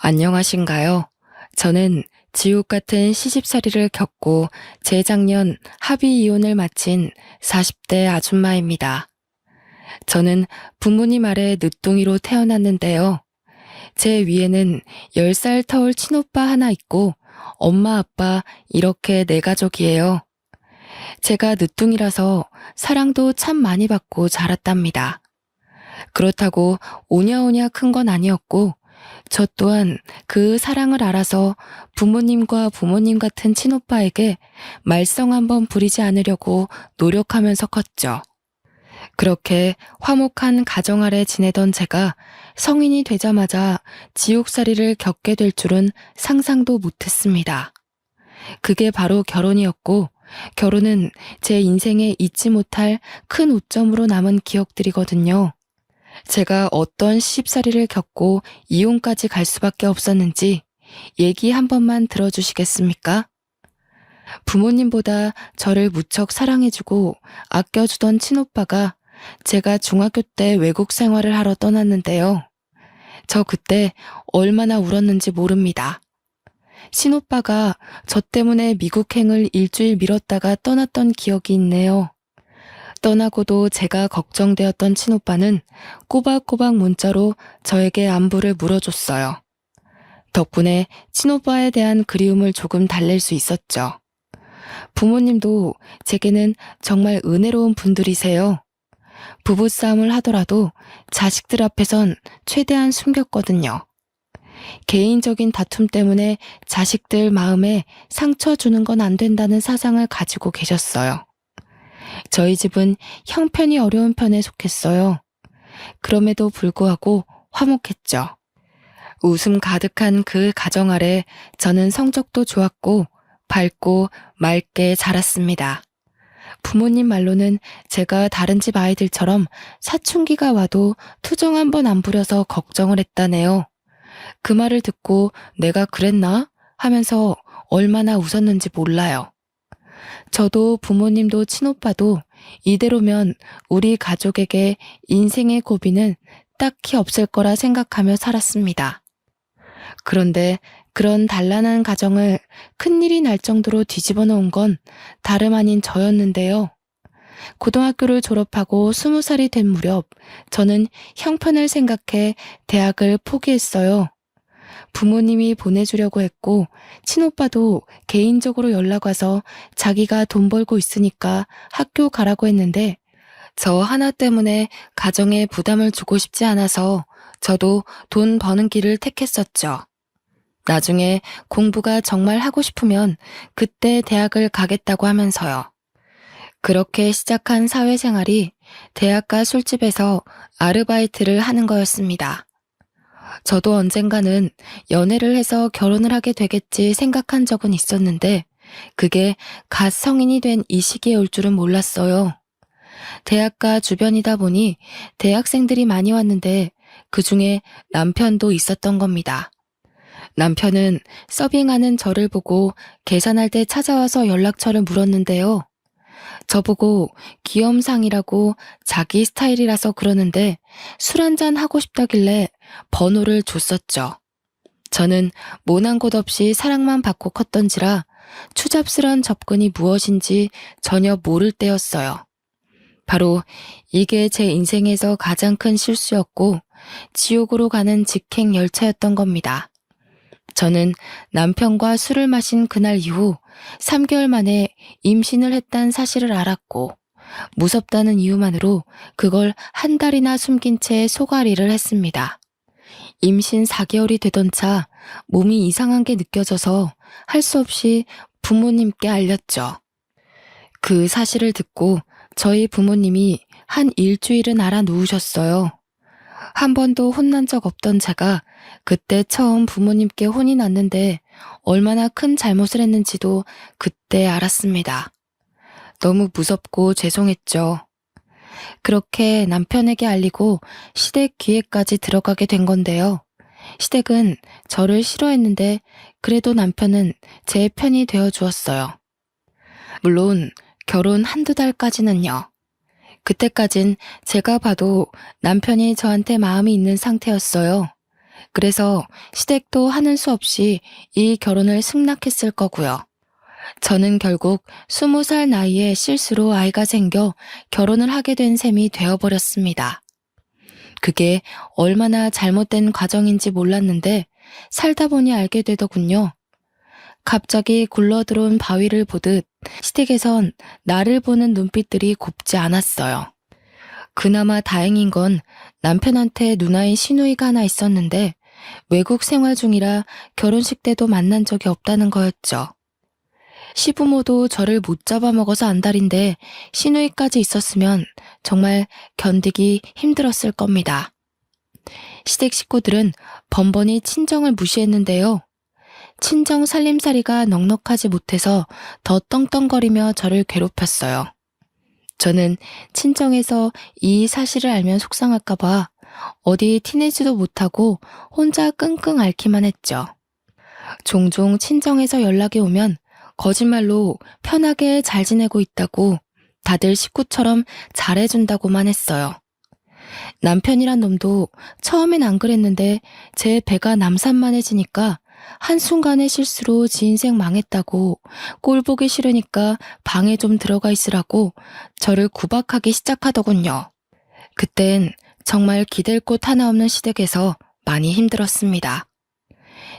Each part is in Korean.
안녕하신가요? 저는 지옥 같은 시집살이를 겪고 재작년 합의 이혼을 마친 40대 아줌마입니다. 저는 부모님 아래 늦둥이로 태어났는데요. 제 위에는 10살 터울 친오빠 하나 있고 엄마 아빠 이렇게 네 가족이에요. 제가 늦둥이라서 사랑도 참 많이 받고 자랐답니다. 그렇다고 오냐오냐 큰 건 아니었고 저 또한 그 사랑을 알아서 부모님과 부모님 같은 친오빠에게 말썽 한번 부리지 않으려고 노력하면서 컸죠. 그렇게 화목한 가정 아래 지내던 제가 성인이 되자마자 지옥살이를 겪게 될 줄은 상상도 못했습니다. 그게 바로 결혼이었고, 결혼은 제 인생에 잊지 못할 큰 오점으로 남은 기억들이거든요. 제가 어떤 시집살이를 겪고 이혼까지 갈 수밖에 없었는지 얘기 한 번만 들어주시겠습니까? 부모님보다 저를 무척 사랑해주고 아껴주던 친오빠가 제가 중학교 때 외국 생활을 하러 떠났는데요. 저 그때 얼마나 울었는지 모릅니다. 친오빠가 저 때문에 미국행을 일주일 미뤘다가 떠났던 기억이 있네요. 떠나고도 제가 걱정되었던 친오빠는 꼬박꼬박 문자로 저에게 안부를 물어줬어요. 덕분에 친오빠에 대한 그리움을 조금 달랠 수 있었죠. 부모님도 제게는 정말 은혜로운 분들이세요. 부부싸움을 하더라도 자식들 앞에선 최대한 숨겼거든요. 개인적인 다툼 때문에 자식들 마음에 상처 주는 건 안 된다는 사상을 가지고 계셨어요. 저희 집은 형편이 어려운 편에 속했어요. 그럼에도 불구하고 화목했죠. 웃음 가득한 그 가정 아래 저는 성적도 좋았고 밝고 맑게 자랐습니다. 부모님 말로는 제가 다른 집 아이들처럼 사춘기가 와도 투정 한 번 안 부려서 걱정을 했다네요. 그 말을 듣고 내가 그랬나? 하면서 얼마나 웃었는지 몰라요. 저도 부모님도 친오빠도 이대로면 우리 가족에게 인생의 고비는 딱히 없을 거라 생각하며 살았습니다. 그런데 그런 단란한 가정을 큰일이 날 정도로 뒤집어 놓은 건 다름 아닌 저였는데요. 고등학교를 졸업하고 20살이 된 무렵 저는 형편을 생각해 대학을 포기했어요. 부모님이 보내주려고 했고 친오빠도 개인적으로 연락 와서 자기가 돈 벌고 있으니까 학교 가라고 했는데 저 하나 때문에 가정에 부담을 주고 싶지 않아서 저도 돈 버는 길을 택했었죠. 나중에 공부가 정말 하고 싶으면 그때 대학을 가겠다고 하면서요. 그렇게 시작한 사회생활이 대학가 술집에서 아르바이트를 하는 거였습니다. 저도 언젠가는 연애를 해서 결혼을 하게 되겠지 생각한 적은 있었는데 그게 갓 성인이 된 이 시기에 올 줄은 몰랐어요. 대학가 주변이다 보니 대학생들이 많이 왔는데 그중에 남편도 있었던 겁니다. 남편은 서빙하는 저를 보고 계산할 때 찾아와서 연락처를 물었는데요. 저보고 귀염상이라고 자기 스타일이라서 그러는데 술 한잔 하고 싶다길래 번호를 줬었죠. 저는 모난 곳 없이 사랑만 받고 컸던지라 추잡스런 접근이 무엇인지 전혀 모를 때였어요. 바로 이게 제 인생에서 가장 큰 실수였고 지옥으로 가는 직행 열차였던 겁니다. 저는 남편과 술을 마신 그날 이후 3개월 만에 임신을 했다는 사실을 알았고 무섭다는 이유만으로 그걸 한 달이나 숨긴 채 소가리를 했습니다. 임신 4개월이 되던 차 몸이 이상한 게 느껴져서 할 수 없이 부모님께 알렸죠. 그 사실을 듣고 저희 부모님이 한 일주일은 알아 누우셨어요. 한 번도 혼난 적 없던 제가 그때 처음 부모님께 혼이 났는데 얼마나 큰 잘못을 했는지도 그때 알았습니다. 너무 무섭고 죄송했죠. 그렇게 남편에게 알리고 시댁 귀에까지 들어가게 된 건데요. 시댁은 저를 싫어했는데 그래도 남편은 제 편이 되어 주었어요. 물론 결혼 한두 달까지는요. 그때까진 제가 봐도 남편이 저한테 마음이 있는 상태였어요. 그래서 시댁도 하는 수 없이 이 결혼을 승낙했을 거고요. 저는 결국 20살 나이에 실수로 아이가 생겨 결혼을 하게 된 셈이 되어버렸습니다. 그게 얼마나 잘못된 과정인지 몰랐는데 살다 보니 알게 되더군요. 갑자기 굴러들어온 바위를 보듯 시댁에선 나를 보는 눈빛들이 곱지 않았어요. 그나마 다행인 건 남편한테 누나인 시누이가 하나 있었는데 외국 생활 중이라 결혼식 때도 만난 적이 없다는 거였죠. 시부모도 저를 못 잡아먹어서 안달인데 시누이까지 있었으면 정말 견디기 힘들었을 겁니다. 시댁 식구들은 번번이 친정을 무시했는데요. 친정 살림살이가 넉넉하지 못해서 더 떵떵거리며 저를 괴롭혔어요. 저는 친정에서 이 사실을 알면 속상할까봐 어디 티내지도 못하고 혼자 끙끙 앓기만 했죠. 종종 친정에서 연락이 오면 거짓말로 편하게 잘 지내고 있다고 다들 식구처럼 잘해준다고만 했어요. 남편이란 놈도 처음엔 안 그랬는데 제 배가 남산만해지니까 한순간의 실수로 지 인생 망했다고 꼴 보기 싫으니까 방에 좀 들어가 있으라고 저를 구박하기 시작하더군요. 그땐 정말 기댈 곳 하나 없는 시댁에서 많이 힘들었습니다.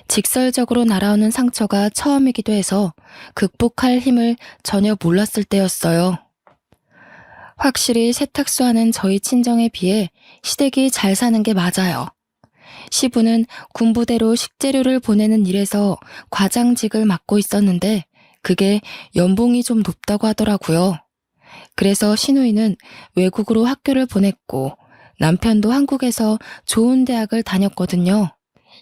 직설적으로 날아오는 상처가 처음이기도 해서 극복할 힘을 전혀 몰랐을 때였어요. 확실히 세탁소 하는 저희 친정에 비해 시댁이 잘 사는 게 맞아요. 시부는 군부대로 식재료를 보내는 일에서 과장직을 맡고 있었는데 그게 연봉이 좀 높다고 하더라고요. 그래서 시누이는 외국으로 학교를 보냈고 남편도 한국에서 좋은 대학을 다녔거든요.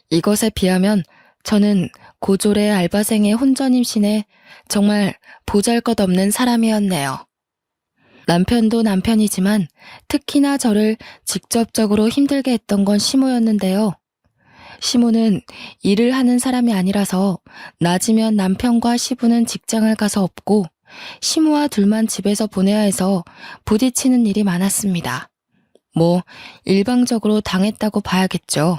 이것에 비하면 저는 고졸의 알바생의 혼전 임신에 정말 보잘것없는 사람이었네요. 남편도 남편이지만 특히나 저를 직접적으로 힘들게 했던 건 시모였는데요. 시모는 일을 하는 사람이 아니라서 낮이면 남편과 시부는 직장을 가서 없고 시모와 둘만 집에서 보내야 해서 부딪히는 일이 많았습니다. 일방적으로 당했다고 봐야겠죠.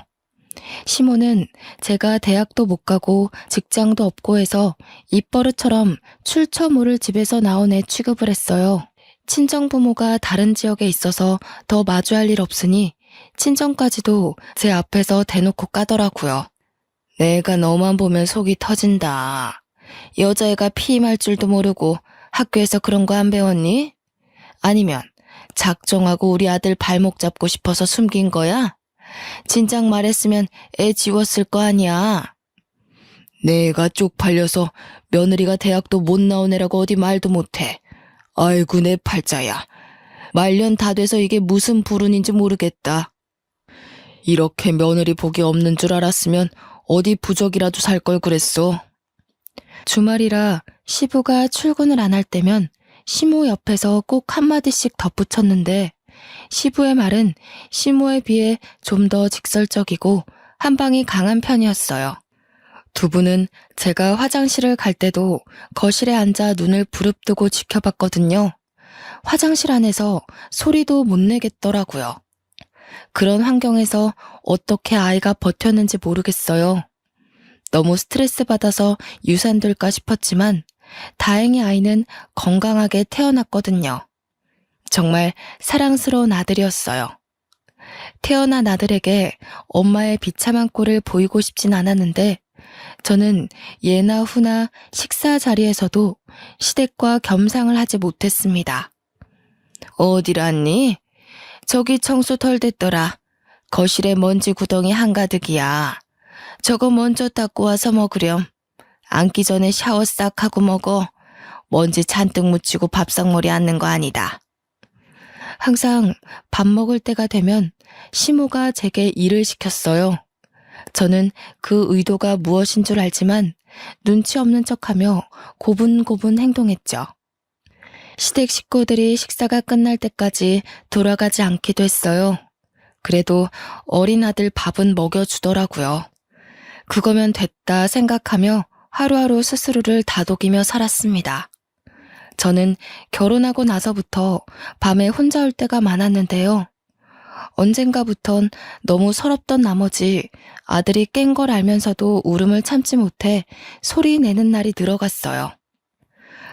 시모는 제가 대학도 못 가고 직장도 없고 해서 입버릇처럼 출처 모를 집에서 나온 애 취급을 했어요. 친정부모가 다른 지역에 있어서 더 마주할 일 없으니 친정까지도 제 앞에서 대놓고 까더라고요. 내가 너만 보면 속이 터진다. 여자애가 피임할 줄도 모르고 학교에서 그런 거 안 배웠니? 아니면 작정하고 우리 아들 발목 잡고 싶어서 숨긴 거야? 진작 말했으면 애 지웠을 거 아니야. 내가 쪽팔려서 며느리가 대학도 못 나온 애라고 어디 말도 못해. 아이고 내 팔자야. 말년 다 돼서 이게 무슨 불운인지 모르겠다. 이렇게 며느리 복이 없는 줄 알았으면 어디 부적이라도 살 걸 그랬어. 주말이라 시부가 출근을 안 할 때면 시모 옆에서 꼭 한마디씩 덧붙였는데 시부의 말은 시모에 비해 좀 더 직설적이고 한방이 강한 편이었어요. 두 분은 제가 화장실을 갈 때도 거실에 앉아 눈을 부릅뜨고 지켜봤거든요. 화장실 안에서 소리도 못 내겠더라고요. 그런 환경에서 어떻게 아이가 버텼는지 모르겠어요. 너무 스트레스 받아서 유산될까 싶었지만 다행히 아이는 건강하게 태어났거든요. 정말 사랑스러운 아들이었어요. 태어난 아들에게 엄마의 비참한 꼴을 보이고 싶진 않았는데 저는 예나 후나 식사 자리에서도 시댁과 겸상을 하지 못했습니다. 어디랐니? 저기 청소 덜 됐더라. 거실에 먼지 구덩이 한가득이야. 저거 먼저 닦고 와서 먹으렴. 앉기 전에 샤워 싹 하고 먹어. 먼지 잔뜩 묻히고 밥상머리 앉는 거 아니다. 항상 밥 먹을 때가 되면 시모가 제게 일을 시켰어요. 저는 그 의도가 무엇인 줄 알지만 눈치 없는 척하며 고분고분 행동했죠. 시댁 식구들이 식사가 끝날 때까지 돌아가지 않기도 했어요. 그래도 어린 아들 밥은 먹여주더라고요. 그거면 됐다 생각하며 하루하루 스스로를 다독이며 살았습니다. 저는 결혼하고 나서부터 밤에 혼자 올 때가 많았는데요. 언젠가부턴 너무 서럽던 나머지 아들이 깬 걸 알면서도 울음을 참지 못해 소리 내는 날이 늘어갔어요.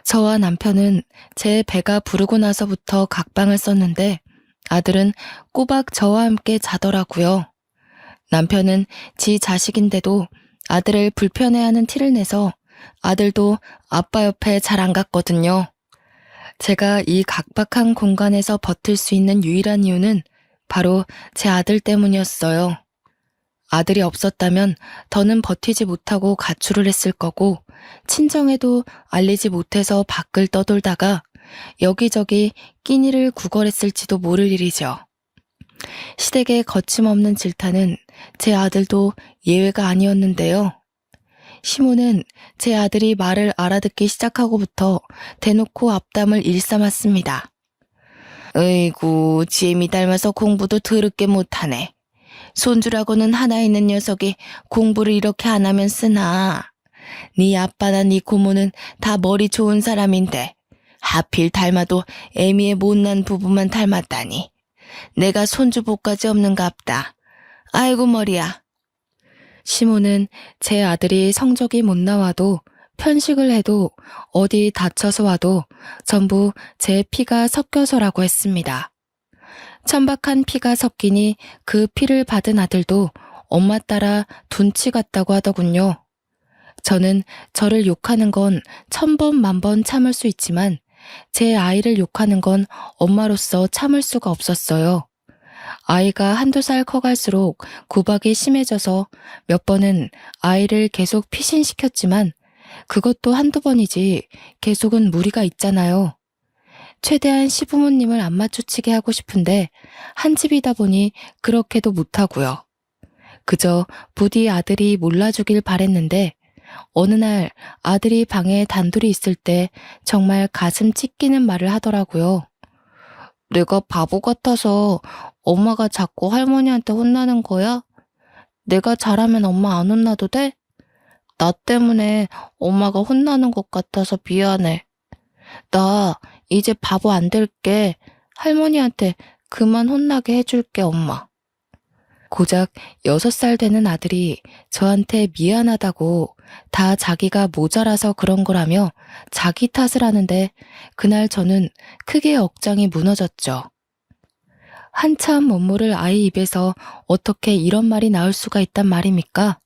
저와 남편은 제 배가 부르고 나서부터 각방을 썼는데 아들은 꼬박 저와 함께 자더라고요. 남편은 지 자식인데도 아들을 불편해하는 티를 내서 아들도 아빠 옆에 잘 안 갔거든요. 제가 이 각박한 공간에서 버틸 수 있는 유일한 이유는 바로 제 아들 때문이었어요. 아들이 없었다면 더는 버티지 못하고 가출을 했을 거고 친정에도 알리지 못해서 밖을 떠돌다가 여기저기 끼니를 구걸했을지도 모를 일이죠. 시댁의 거침없는 질타는 제 아들도 예외가 아니었는데요. 시모는 제 아들이 말을 알아듣기 시작하고부터 대놓고 앞담을 일삼았습니다. 으이구, 지엠이 닮아서 공부도 더럽게 못하네. 손주라고는 하나 있는 녀석이 공부를 이렇게 안 하면 쓰나. 네 아빠나 네 고모는 다 머리 좋은 사람인데 하필 닮아도 애미의 못난 부부만 닮았다니. 내가 손주 복까지 없는갑다. 아이고 머리야. 시모는 제 아들이 성적이 못 나와도 편식을 해도 어디 다쳐서 와도 전부 제 피가 섞여서라고 했습니다. 천박한 피가 섞이니 그 피를 받은 아들도 엄마 따라 둔치 같다고 하더군요. 저는 저를 욕하는 건 1000번 만번 참을 수 있지만 제 아이를 욕하는 건 엄마로서 참을 수가 없었어요. 아이가 한두 살 커갈수록 구박이 심해져서 몇 번은 아이를 계속 피신시켰지만 그것도 한두 번이지 계속은 무리가 있잖아요. 최대한 시부모님을 안 마주치게 하고 싶은데 한 집이다 보니 그렇게도 못하고요. 그저 부디 아들이 몰라주길 바랬는데 어느 날 아들이 방에 단둘이 있을 때 정말 가슴 찢기는 말을 하더라고요. 내가 바보 같아서 엄마가 자꾸 할머니한테 혼나는 거야? 내가 잘하면 엄마 안 혼나도 돼? 나 때문에 엄마가 혼나는 것 같아서 미안해. 나 이제 바보 안 될게. 할머니한테 그만 혼나게 해줄게, 엄마. 고작 6살 되는 아들이 저한테 미안하다고 다 자기가 모자라서 그런 거라며 자기 탓을 하는데 그날 저는 크게 억장이 무너졌죠. 한참 못 모를 아이 입에서 어떻게 이런 말이 나올 수가 있단 말입니까?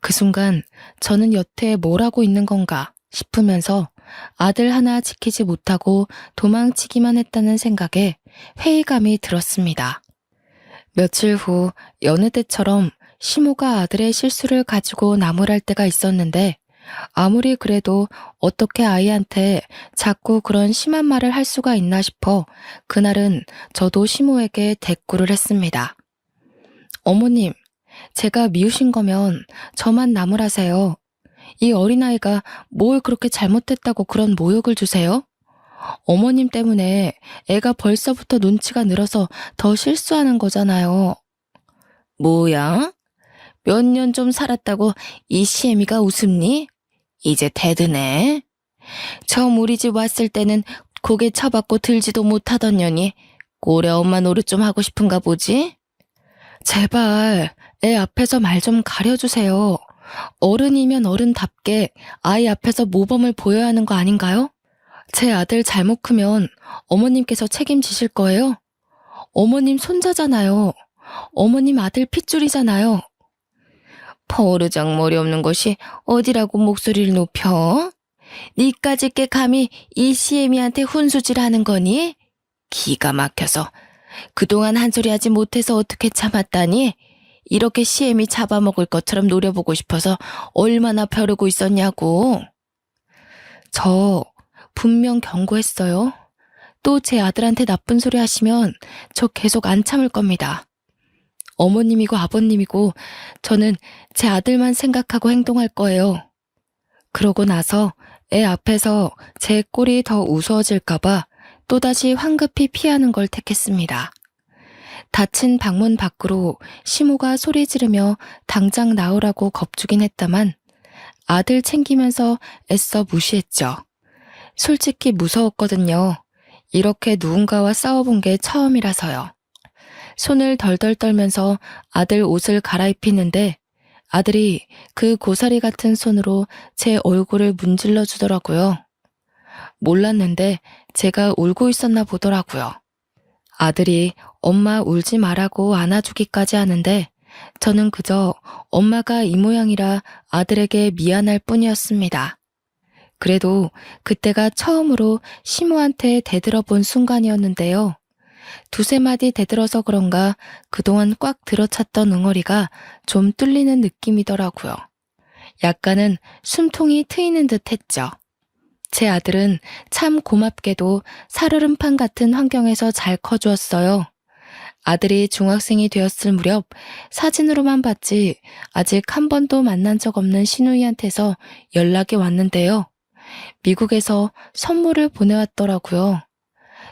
그 순간 저는 여태 뭘 하고 있는 건가 싶으면서 아들 하나 지키지 못하고 도망치기만 했다는 생각에 회의감이 들었습니다. 며칠 후 여느 때처럼 시모가 아들의 실수를 가지고 나무랄 때가 있었는데 아무리 그래도 어떻게 아이한테 자꾸 그런 심한 말을 할 수가 있나 싶어 그날은 저도 시모에게 대꾸를 했습니다. 어머님, 제가 미우신 거면 저만 나무라세요. 이 어린아이가 뭘 그렇게 잘못했다고 그런 모욕을 주세요? 어머님 때문에 애가 벌써부터 눈치가 늘어서 더 실수하는 거잖아요. 뭐야? 몇 년 좀 살았다고 이 시애미가 웃음니? 이제 대드네. 처음 우리 집 왔을 때는 고개 쳐받고 들지도 못하던 년이 꼴에 엄마 노릇 좀 하고 싶은가 보지? 제발 애 앞에서 말 좀 가려주세요. 어른이면 어른답게 아이 앞에서 모범을 보여야 하는 거 아닌가요? 제 아들 잘못 크면 어머님께서 책임지실 거예요? 어머님 손자잖아요. 어머님 아들 핏줄이잖아요. 버르장 머리 없는 것이 어디라고 목소리를 높여? 니까짓 게 감히 이 시애미한테 훈수질하는 거니? 기가 막혀서 그동안 한 소리 하지 못해서 어떻게 참았다니? 이렇게 시애미 잡아먹을 것처럼 노려보고 싶어서 얼마나 벼르고 있었냐고. 저 분명 경고했어요. 또 제 아들한테 나쁜 소리 하시면 저 계속 안 참을 겁니다. 어머님이고 아버님이고 저는 제 아들만 생각하고 행동할 거예요. 그러고 나서 애 앞에서 제 꼴이 더 우스워질까봐 또다시 황급히 피하는 걸 택했습니다. 닫힌 방문 밖으로 시모가 소리 지르며 당장 나오라고 겁주긴 했다만 아들 챙기면서 애써 무시했죠. 솔직히 무서웠거든요. 이렇게 누군가와 싸워본 게 처음이라서요. 손을 덜덜 떨면서 아들 옷을 갈아입히는데 아들이 그 고사리 같은 손으로 제 얼굴을 문질러 주더라고요. 몰랐는데 제가 울고 있었나 보더라고요. 아들이 엄마 울지 말라고 안아주기까지 하는데 저는 그저 엄마가 이 모양이라 아들에게 미안할 뿐이었습니다. 그래도 그때가 처음으로 시모한테 대들어본 순간이었는데요. 두세 마디 대들어서 그런가 그동안 꽉 들어찼던 응어리가 좀 뚫리는 느낌이더라고요. 약간은 숨통이 트이는 듯 했죠. 제 아들은 참 고맙게도 살얼음판 같은 환경에서 잘 커주었어요. 아들이 중학생이 되었을 무렵 사진으로만 봤지 아직 한 번도 만난 적 없는 시누이한테서 연락이 왔는데요. 미국에서 선물을 보내왔더라고요.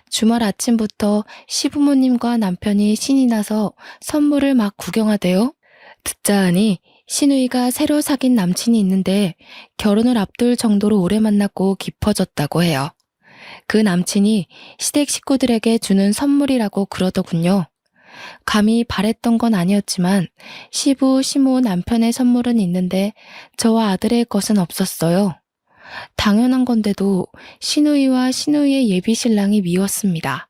주말 아침부터 시부모님과 남편이 신이 나서 선물을 막 구경하대요. 듣자 하니 시누이가 새로 사귄 남친이 있는데 결혼을 앞둘 정도로 오래 만났고 깊어졌다고 해요. 그 남친이 시댁 식구들에게 주는 선물이라고 그러더군요. 감히 바랬던 건 아니었지만 시부, 시모 남편의 선물은 있는데 저와 아들의 것은 없었어요. 당연한 건데도 시누이와 시누이의 예비 신랑이 미웠습니다.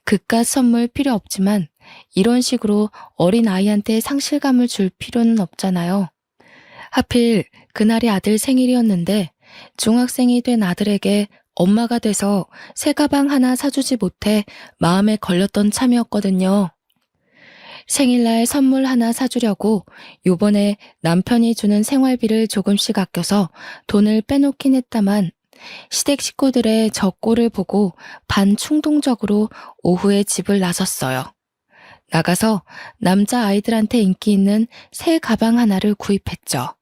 그깟 선물 필요 없지만 이런 식으로 어린 아이한테 상실감을 줄 필요는 없잖아요. 하필 그날이 아들 생일이었는데 중학생이 된 아들에게 엄마가 돼서 새 가방 하나 사주지 못해 마음에 걸렸던 참이었거든요. 생일날 선물 하나 사주려고 요번에 남편이 주는 생활비를 조금씩 아껴서 돈을 빼놓긴 했다만 시댁 식구들의 저 꼴을 보고 반충동적으로 오후에 집을 나섰어요. 나가서 남자 아이들한테 인기 있는 새 가방 하나를 구입했죠.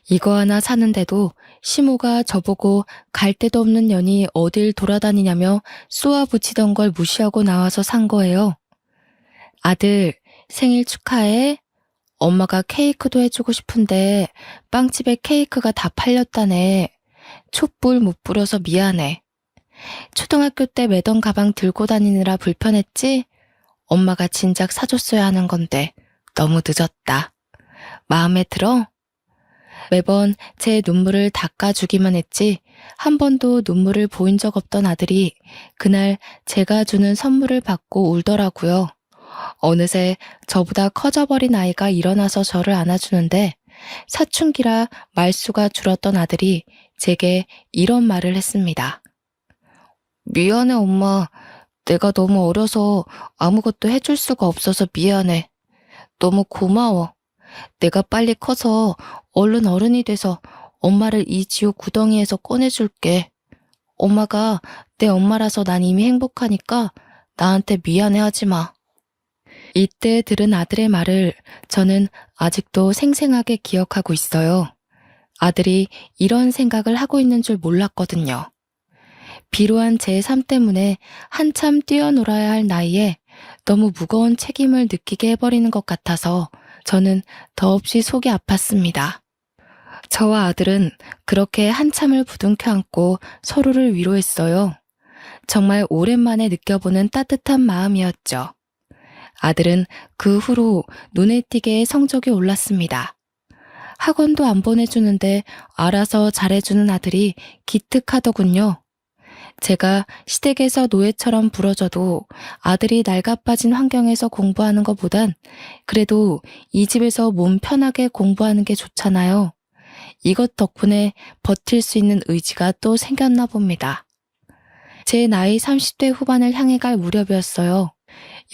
이거 하나 사는데도 시모가 저보고 갈 데도 없는 년이 어딜 돌아다니냐며 쏘아붙이던 걸 무시하고 나와서 산 거예요. 아들, 생일 축하해. 엄마가 케이크도 해주고 싶은데 빵집에 케이크가 다 팔렸다네. 촛불 못 불어서 미안해. 초등학교 때 매던 가방 들고 다니느라 불편했지? 엄마가 진작 사줬어야 하는 건데 너무 늦었다. 마음에 들어? 매번 제 눈물을 닦아주기만 했지 한 번도 눈물을 보인 적 없던 아들이 그날 제가 주는 선물을 받고 울더라고요. 어느새 저보다 커져버린 아이가 일어나서 저를 안아주는데 사춘기라 말수가 줄었던 아들이 제게 이런 말을 했습니다. 미안해 엄마. 내가 너무 어려서 아무것도 해줄 수가 없어서 미안해. 너무 고마워. 내가 빨리 커서 얼른 어른이 돼서 엄마를 이 지옥 구덩이에서 꺼내줄게. 엄마가 내 엄마라서 난 이미 행복하니까 나한테 미안해하지 마. 이때 들은 아들의 말을 저는 아직도 생생하게 기억하고 있어요. 아들이 이런 생각을 하고 있는 줄 몰랐거든요. 비로한 제 삶 때문에 한참 뛰어놀아야 할 나이에 너무 무거운 책임을 느끼게 해버리는 것 같아서 저는 더없이 속이 아팠습니다. 저와 아들은 그렇게 한참을 부둥켜 안고 서로를 위로했어요. 정말 오랜만에 느껴보는 따뜻한 마음이었죠. 아들은 그 후로 눈에 띄게 성적이 올랐습니다. 학원도 안 보내주는데 알아서 잘해주는 아들이 기특하더군요. 제가 시댁에서 노예처럼 부러져도 아들이 낡아빠진 환경에서 공부하는 것보단 그래도 이 집에서 몸 편하게 공부하는 게 좋잖아요. 이것 덕분에 버틸 수 있는 의지가 또 생겼나 봅니다. 제 나이 30대 후반을 향해 갈 무렵이었어요.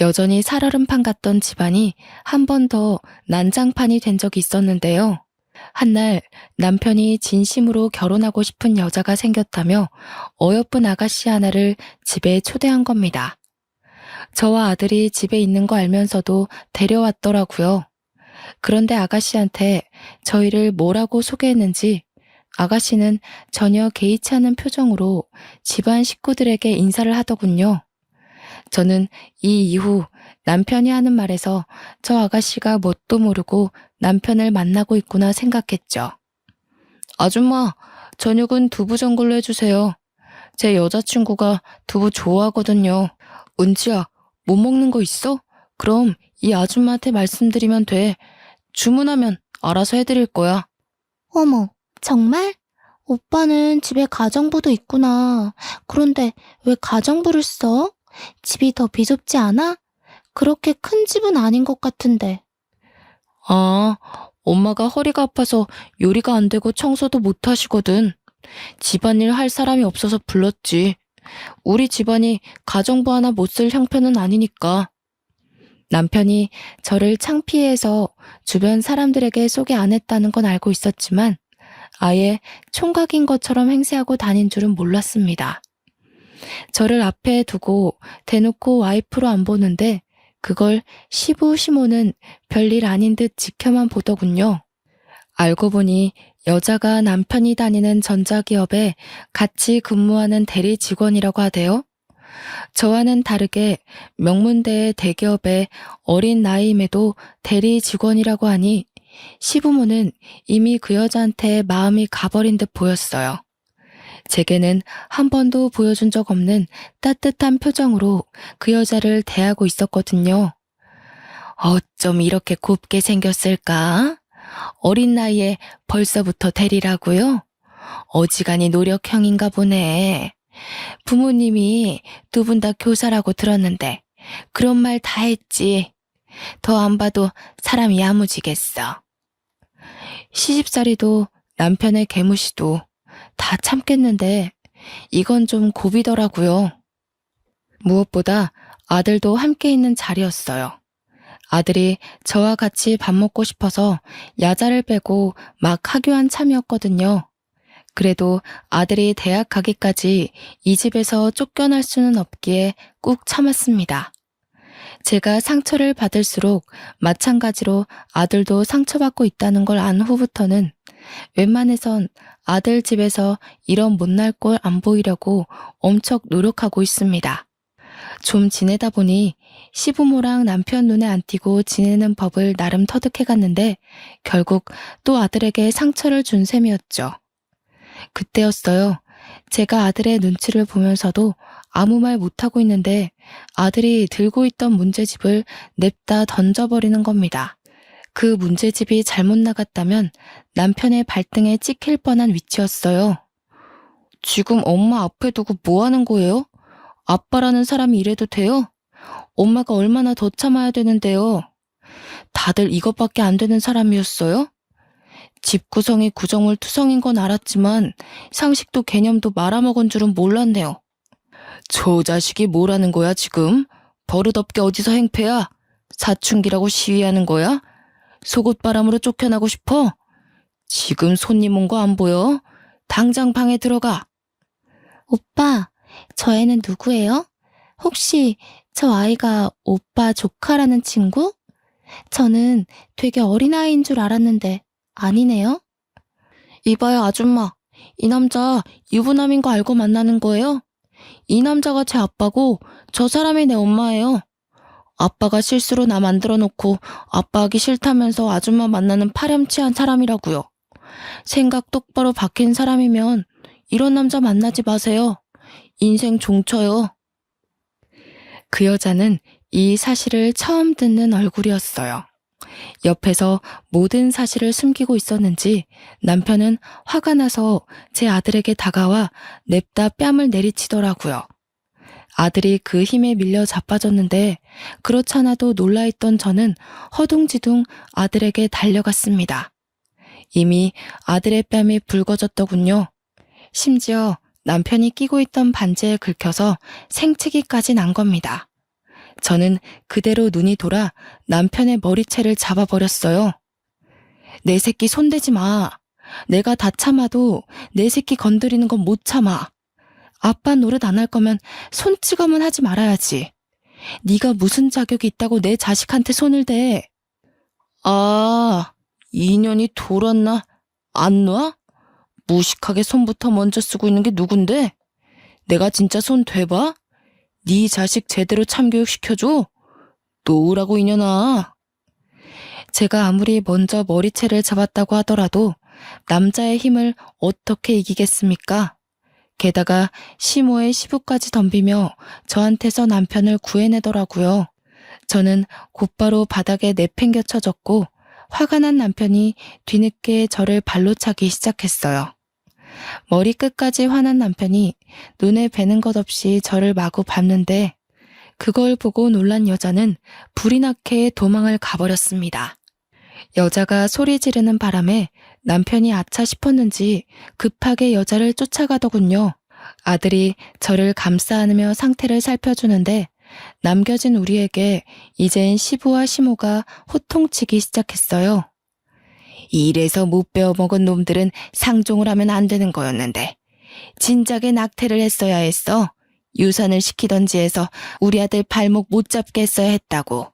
여전히 살얼음판 같던 집안이 한 번 더 난장판이 된 적이 있었는데요. 한날 남편이 진심으로 결혼하고 싶은 여자가 생겼다며 어여쁜 아가씨 하나를 집에 초대한 겁니다. 저와 아들이 집에 있는 거 알면서도 데려왔더라고요. 그런데 아가씨한테 저희를 뭐라고 소개했는지 아가씨는 전혀 개의치 않은 표정으로 집안 식구들에게 인사를 하더군요. 저는 이 이후 남편이 하는 말에서 저 아가씨가 뭣도 모르고 남편을 만나고 있구나 생각했죠. 아줌마, 저녁은 두부 전골로 해주세요. 제 여자친구가 두부 좋아하거든요. 은지야, 못 먹는 거 있어? 그럼 이 아줌마한테 말씀드리면 돼. 주문하면 알아서 해드릴 거야. 어머, 정말? 오빠는 집에 가정부도 있구나. 그런데 왜 가정부를 써? 집이 더 비좁지 않아? 그렇게 큰 집은 아닌 것 같은데. 아, 엄마가 허리가 아파서 요리가 안 되고 청소도 못 하시거든. 집안일 할 사람이 없어서 불렀지. 우리 집안이 가정부 하나 못 쓸 형편은 아니니까. 남편이 저를 창피해서 주변 사람들에게 소개 안 했다는 건 알고 있었지만 아예 총각인 것처럼 행세하고 다닌 줄은 몰랐습니다. 저를 앞에 두고 대놓고 와이프로 안 보는데 그걸 시부 시모는 별일 아닌 듯 지켜만 보더군요. 알고 보니 여자가 남편이 다니는 전자기업에 같이 근무하는 대리 직원이라고 하대요. 저와는 다르게 명문대의 대기업의 어린 나이임에도 대리 직원이라고 하니 시부모는 이미 그 여자한테 마음이 가버린 듯 보였어요. 제게는 한 번도 보여준 적 없는 따뜻한 표정으로 그 여자를 대하고 있었거든요. 어쩜 이렇게 곱게 생겼을까? 어린 나이에 벌써부터 대리라고요? 어지간히 노력형인가 보네. 부모님이 두 분 다 교사라고 들었는데 그런 말 다 했지. 더 안 봐도 사람이 야무지겠어. 시집살이도 남편의 개무시도 다 참겠는데 이건 좀 고비더라고요. 무엇보다 아들도 함께 있는 자리였어요. 아들이 저와 같이 밥 먹고 싶어서 야자를 빼고 막 하교한 참이었거든요. 그래도 아들이 대학 가기까지 이 집에서 쫓겨날 수는 없기에 꾹 참았습니다. 제가 상처를 받을수록 마찬가지로 아들도 상처받고 있다는 걸 안 후부터는 웬만해선 아들 집에서 이런 못날 꼴 안 보이려고 엄청 노력하고 있습니다. 좀 지내다 보니 시부모랑 남편 눈에 안 띄고 지내는 법을 나름 터득해갔는데 결국 또 아들에게 상처를 준 셈이었죠. 그때였어요. 제가 아들의 눈치를 보면서도 아무 말 못하고 있는데 아들이 들고 있던 문제집을 냅다 던져버리는 겁니다. 그 문제집이 잘못 나갔다면 남편의 발등에 찍힐 뻔한 위치였어요. 지금 엄마 앞에 두고 뭐 하는 거예요? 아빠라는 사람이 이래도 돼요? 엄마가 얼마나 더 참아야 되는데요. 다들 이것밖에 안 되는 사람이었어요? 집 구성이 구정물 투성인 건 알았지만 상식도 개념도 말아먹은 줄은 몰랐네요. 저 자식이 뭐라는 거야 지금? 버릇없게 어디서 행패야? 사춘기라고 시위하는 거야? 속옷바람으로 쫓겨나고 싶어? 지금 손님 온 거 안 보여? 당장 방에 들어가. 오빠, 저 애는 누구예요? 혹시 저 아이가 오빠 조카라는 친구? 저는 되게 어린아이인 줄 알았는데 아니네요? 이봐요 아줌마. 이 남자 유부남인 거 알고 만나는 거예요? 이 남자가 제 아빠고 저 사람이 내 엄마예요. 아빠가 실수로 나 만들어 놓고 아빠 하기 싫다면서 아줌마 만나는 파렴치한 사람이라고요. 생각 똑바로 박힌 사람이면 이런 남자 만나지 마세요. 인생 종쳐요. 그 여자는 이 사실을 처음 듣는 얼굴이었어요. 옆에서 모든 사실을 숨기고 있었는지 남편은 화가 나서 제 아들에게 다가와 냅다 뺨을 내리치더라고요. 아들이 그 힘에 밀려 자빠졌는데 그렇잖아도 놀라있던 저는 허둥지둥 아들에게 달려갔습니다. 이미 아들의 뺨이 붉어졌더군요. 심지어 남편이 끼고 있던 반지에 긁혀서 생채기까지 난 겁니다. 저는 그대로 눈이 돌아 남편의 머리채를 잡아버렸어요. 내 새끼 손대지 마. 내가 다 참아도 내 새끼 건드리는 건 못 참아. 아빠 노릇 안 할 거면 손찌검은 하지 말아야지. 네가 무슨 자격이 있다고 내 자식한테 손을 대. 아, 인연이 돌았나? 안 놔? 무식하게 손부터 먼저 쓰고 있는 게 누군데? 내가 진짜 손 대봐? 네 자식 제대로 참교육 시켜줘? 놓으라고 이년아. 제가 아무리 먼저 머리채를 잡았다고 하더라도 남자의 힘을 어떻게 이기겠습니까? 게다가 시모의 시부까지 덤비며 저한테서 남편을 구해내더라고요. 저는 곧바로 바닥에 내팽겨쳐졌고 화가 난 남편이 뒤늦게 저를 발로 차기 시작했어요. 머리끝까지 화난 남편이 눈에 뵈는 것 없이 저를 마구 밟는데 그걸 보고 놀란 여자는 불이 나게 도망을 가버렸습니다. 여자가 소리 지르는 바람에 남편이 아차 싶었는지 급하게 여자를 쫓아가더군요. 아들이 저를 감싸 안으며 상태를 살펴주는데 남겨진 우리에게 이젠 시부와 시모가 호통치기 시작했어요. 이래서 못 배워먹은 놈들은 상종을 하면 안 되는 거였는데 진작에 낙태를 했어야 했어. 유산을 시키던지 해서 우리 아들 발목 못 잡게 했어야 했다고.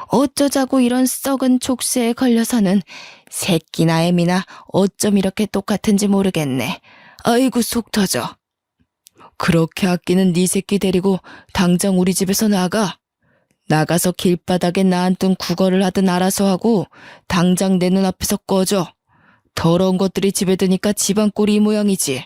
어쩌자고 이런 썩은 족쇄에 걸려서는 새끼나 애미나 어쩜 이렇게 똑같은지 모르겠네. 아이고 속 터져. 그렇게 아끼는 네 새끼 데리고 당장 우리 집에서 나가. 나가서 길바닥에 나앉든 구걸을 하든 알아서 하고 당장 내 눈앞에서 꺼져. 더러운 것들이 집에 드니까 집안 꼴이 이 모양이지.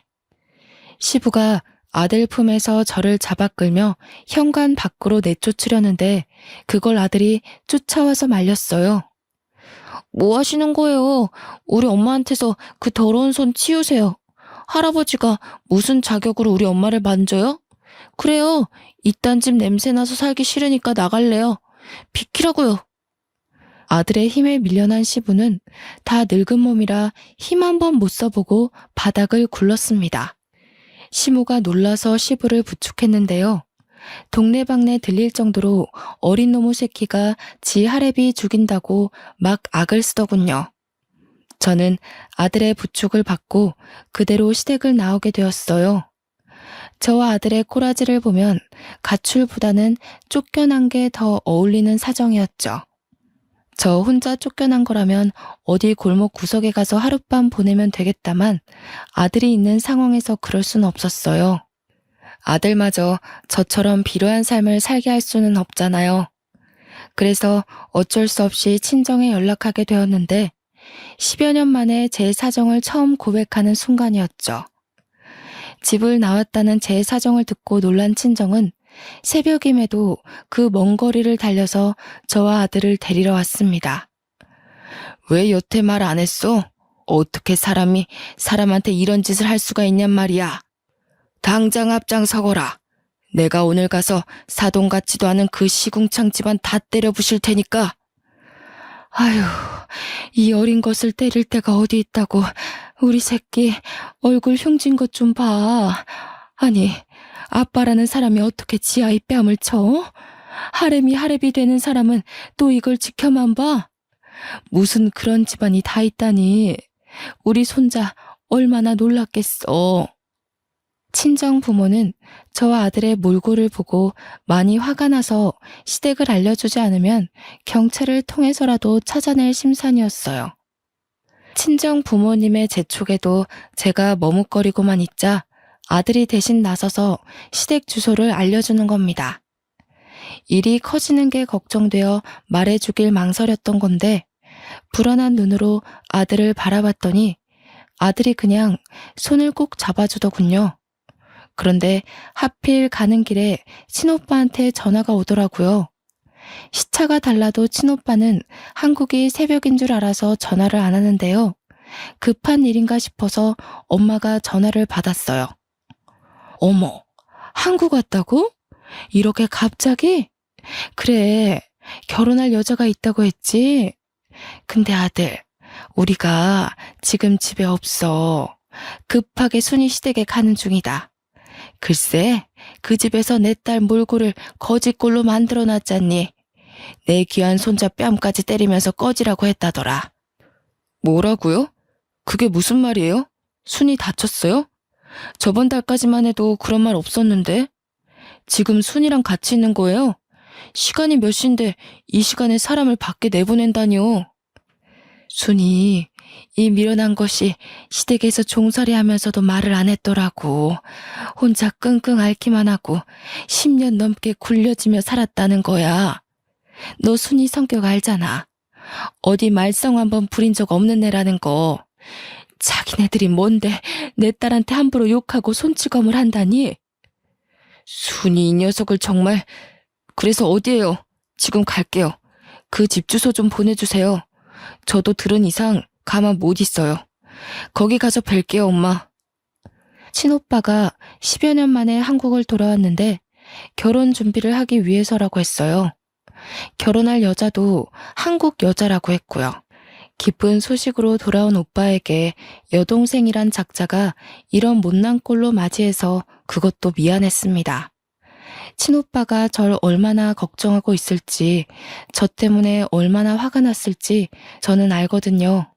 시부가 아들 품에서 저를 잡아 끌며 현관 밖으로 내쫓으려는데 그걸 아들이 쫓아와서 말렸어요. 뭐 하시는 거예요? 우리 엄마한테서 그 더러운 손 치우세요. 할아버지가 무슨 자격으로 우리 엄마를 만져요? 그래요. 이딴 집 냄새나서 살기 싫으니까 나갈래요. 비키라고요. 아들의 힘에 밀려난 시부는 다 늙은 몸이라 힘 한 번 못 써보고 바닥을 굴렀습니다. 시모가 놀라서 시부를 부축했는데요. 동네방네 들릴 정도로 어린 놈의 새끼가 지 할애비 죽인다고 막 악을 쓰더군요. 저는 아들의 부축을 받고 그대로 시댁을 나오게 되었어요. 저와 아들의 꼬라지를 보면 가출보다는 쫓겨난 게 더 어울리는 사정이었죠. 저 혼자 쫓겨난 거라면 어디 골목 구석에 가서 하룻밤 보내면 되겠다만 아들이 있는 상황에서 그럴 수는 없었어요. 아들마저 저처럼 비루한 삶을 살게 할 수는 없잖아요. 그래서 어쩔 수 없이 친정에 연락하게 되었는데 10여 년 만에 제 사정을 처음 고백하는 순간이었죠. 집을 나왔다는 제 사정을 듣고 놀란 친정은 새벽임에도 그 먼 거리를 달려서 저와 아들을 데리러 왔습니다. 왜 여태 말 안 했어? 어떻게 사람이 사람한테 이런 짓을 할 수가 있냔 말이야. 당장 앞장서거라. 내가 오늘 가서 사돈 같지도 않은 그 시궁창 집안 다 때려 부실 테니까. 아휴, 이 어린 것을 때릴 데가 어디 있다고. 우리 새끼 얼굴 흉진 것 좀 봐. 아니, 아빠라는 사람이 어떻게 지 아이 뺨을 쳐? 할애비 되는 사람은 또 이걸 지켜만 봐? 무슨 그런 집안이 다 있다니. 우리 손자 얼마나 놀랐겠어. 친정 부모는 저와 아들의 몰골을 보고 많이 화가 나서 시댁을 알려주지 않으면 경찰을 통해서라도 찾아낼 심산이었어요. 친정 부모님의 재촉에도 제가 머뭇거리고만 있자 아들이 대신 나서서 시댁 주소를 알려주는 겁니다. 일이 커지는 게 걱정되어 말해주길 망설였던 건데 불안한 눈으로 아들을 바라봤더니 아들이 그냥 손을 꼭 잡아주더군요. 그런데 하필 가는 길에 친오빠한테 전화가 오더라고요. 시차가 달라도 친오빠는 한국이 새벽인 줄 알아서 전화를 안 하는데요. 급한 일인가 싶어서 엄마가 전화를 받았어요. 어머, 한국 왔다고? 이렇게 갑자기? 그래, 결혼할 여자가 있다고 했지? 근데 아들, 우리가 지금 집에 없어. 급하게 순이 시댁에 가는 중이다. 글쎄, 그 집에서 내 딸 몰골을 거짓골로 만들어놨잖니. 내 귀한 손자 뺨까지 때리면서 꺼지라고 했다더라. 뭐라고요? 그게 무슨 말이에요? 순이 다쳤어요? 저번 달까지만 해도 그런 말 없었는데. 지금 순이랑 같이 있는 거예요? 시간이 몇 시인데 이 시간에 사람을 밖에 내보낸다니요. 순이 이 미련한 것이 시댁에서 종살이 하면서도 말을 안 했더라고. 혼자 끙끙 앓기만 하고 10년 넘게 굴려지며 살았다는 거야. 너 순이 성격 알잖아. 어디 말썽 한번 부린 적 없는 애라는 거. 자기네들이 뭔데 내 딸한테 함부로 욕하고 손찌검을 한다니? 순이 이 녀석을 정말. 그래서 어디에요? 지금 갈게요. 그 집 주소 좀 보내주세요. 저도 들은 이상 가만 못 있어요. 거기 가서 뵐게요, 엄마. 친오빠가 10여 년 만에 한국을 돌아왔는데 결혼 준비를 하기 위해서라고 했어요. 결혼할 여자도 한국 여자라고 했고요. 기쁜 소식으로 돌아온 오빠에게 여동생이란 작자가 이런 못난 꼴로 맞이해서 그것도 미안했습니다. 친오빠가 절 얼마나 걱정하고 있을지, 저 때문에 얼마나 화가 났을지 저는 알거든요.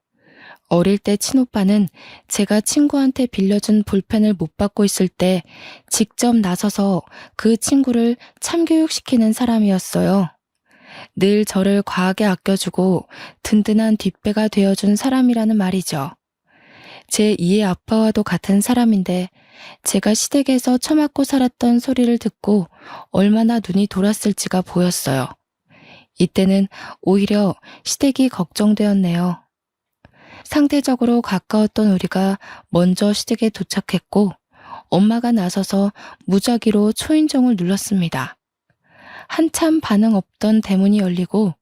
어릴 때 친오빠는 제가 친구한테 빌려준 볼펜을 못 받고 있을 때 직접 나서서 그 친구를 참교육시키는 사람이었어요. 늘 저를 과하게 아껴주고 든든한 뒷배가 되어준 사람이라는 말이죠. 제 2의 아빠와도 같은 사람인데 제가 시댁에서 처맞고 살았던 소리를 듣고 얼마나 눈이 돌았을지가 보였어요. 이때는 오히려 시댁이 걱정되었네요. 상대적으로 가까웠던 우리가 먼저 시댁에 도착했고 엄마가 나서서 무작위로 초인종을 눌렀습니다. 한참 반응 없던 대문이 열리고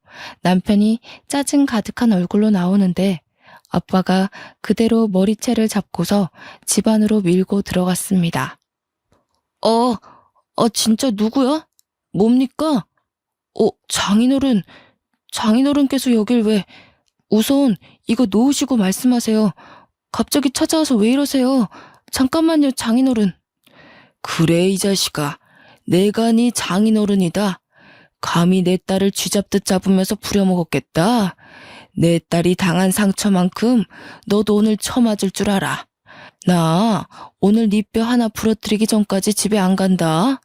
남편이 짜증 가득한 얼굴로 나오는데 아빠가 그대로 머리채를 잡고서 집 안으로 밀고 들어갔습니다. 진짜 누구야? 뭡니까? 장인어른께서 여길 왜... 우선 이거 놓으시고 말씀하세요. 갑자기 찾아와서 왜 이러세요? 잠깐만요, 장인어른. 그래, 이 자식아. 내가 네 장인어른이다. 감히 내 딸을 쥐잡듯 잡으면서 부려먹었겠다. 내 딸이 당한 상처만큼 너도 오늘 처맞을 줄 알아. 나 오늘 네 뼈 하나 부러뜨리기 전까지 집에 안 간다.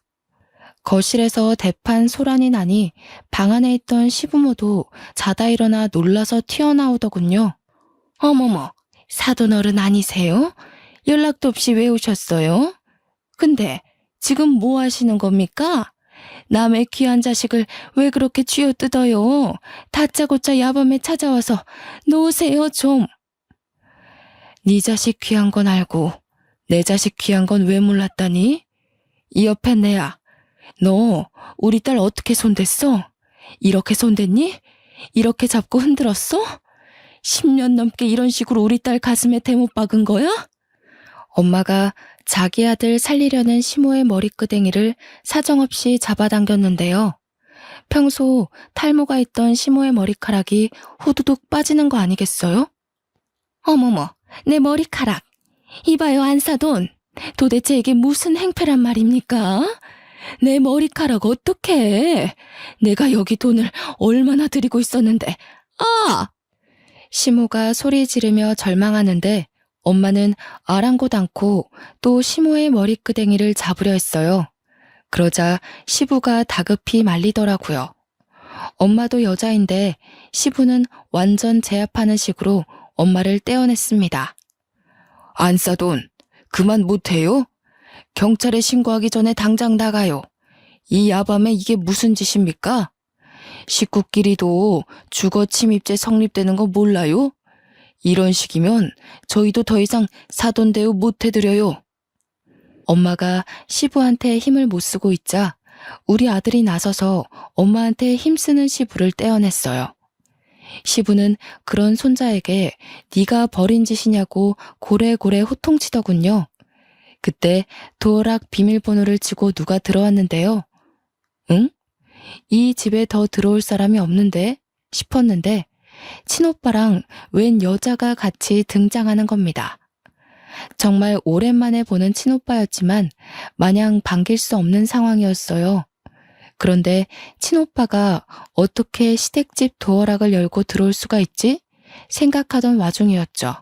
거실에서 대판 소란이 나니 방 안에 있던 시부모도 자다 일어나 놀라서 튀어나오더군요. 어머머, 사돈어른 아니세요? 연락도 없이 왜 오셨어요? 근데 지금 뭐 하시는 겁니까? 남의 귀한 자식을 왜 그렇게 쥐어뜯어요? 다짜고짜 야밤에 찾아와서 놓으세요 좀. 네 자식 귀한 건 알고 내 자식 귀한 건 왜 몰랐다니? 이 옆에 내야. 너 우리 딸 어떻게 손댔어? 이렇게 손댔니? 이렇게 잡고 흔들었어? 10년 넘게 이런 식으로 우리 딸 가슴에 대못 박은 거야? 엄마가 자기 아들 살리려는 시모의 머리끄댕이를 사정없이 잡아당겼는데요. 평소 탈모가 있던 시모의 머리카락이 후두둑 빠지는 거 아니겠어요? 어머머, 내 머리카락. 이봐요, 안사돈. 도대체 이게 무슨 행패란 말입니까? 내 머리카락 어떡해? 내가 여기 돈을 얼마나 들이고 있었는데. 아! 시모가 소리 지르며 절망하는데 엄마는 아랑곳 않고 또 시모의 머리끄댕이를 잡으려 했어요. 그러자 시부가 다급히 말리더라고요. 엄마도 여자인데 시부는 완전 제압하는 식으로 엄마를 떼어냈습니다. 안사돈, 그만 못해요? 경찰에 신고하기 전에 당장 나가요. 이 야밤에 이게 무슨 짓입니까? 식구끼리도 주거 침입죄 성립되는 거 몰라요? 이런 식이면 저희도 더 이상 사돈 대우 못 해드려요. 엄마가 시부한테 힘을 못 쓰고 있자 우리 아들이 나서서 엄마한테 힘쓰는 시부를 떼어냈어요. 시부는 그런 손자에게 네가 버린 짓이냐고 고래고래 호통치더군요. 그때 도어락 비밀번호를 치고 누가 들어왔는데요. 응? 이 집에 더 들어올 사람이 없는데 싶었는데 친오빠랑 웬 여자가 같이 등장하는 겁니다. 정말 오랜만에 보는 친오빠였지만 마냥 반길 수 없는 상황이었어요. 그런데 친오빠가 어떻게 시댁집 도어락을 열고 들어올 수가 있지? 생각하던 와중이었죠.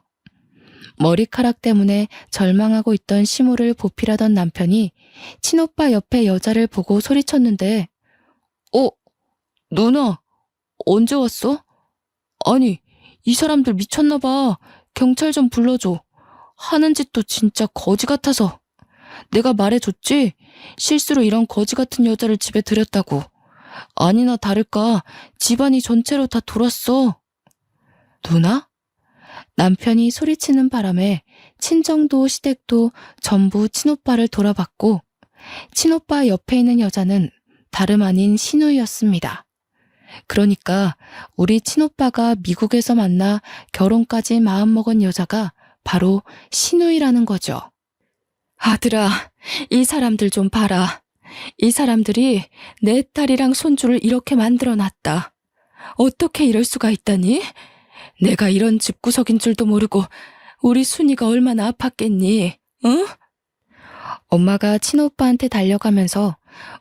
머리카락 때문에 절망하고 있던 시모를 보필하던 남편이 친오빠 옆에 여자를 보고 소리쳤는데 누나, 언제 왔어? 아니, 이 사람들 미쳤나 봐. 경찰 좀 불러줘. 하는 짓도 진짜 거지 같아서. 내가 말해줬지? 실수로 이런 거지 같은 여자를 집에 들였다고. 아니나 다를까 집안이 전체로 다 돌았어. 누나? 남편이 소리치는 바람에 친정도 시댁도 전부 친오빠를 돌아봤고 친오빠 옆에 있는 여자는 다름 아닌 신우이였습니다. 그러니까 우리 친오빠가 미국에서 만나 결혼까지 마음먹은 여자가 바로 신우이라는 거죠. 아들아, 이 사람들 좀 봐라. 이 사람들이 내 딸이랑 손주를 이렇게 만들어놨다. 어떻게 이럴 수가 있다니? 내가 이런 집구석인 줄도 모르고 우리 순이가 얼마나 아팠겠니? 응? 엄마가 친오빠한테 달려가면서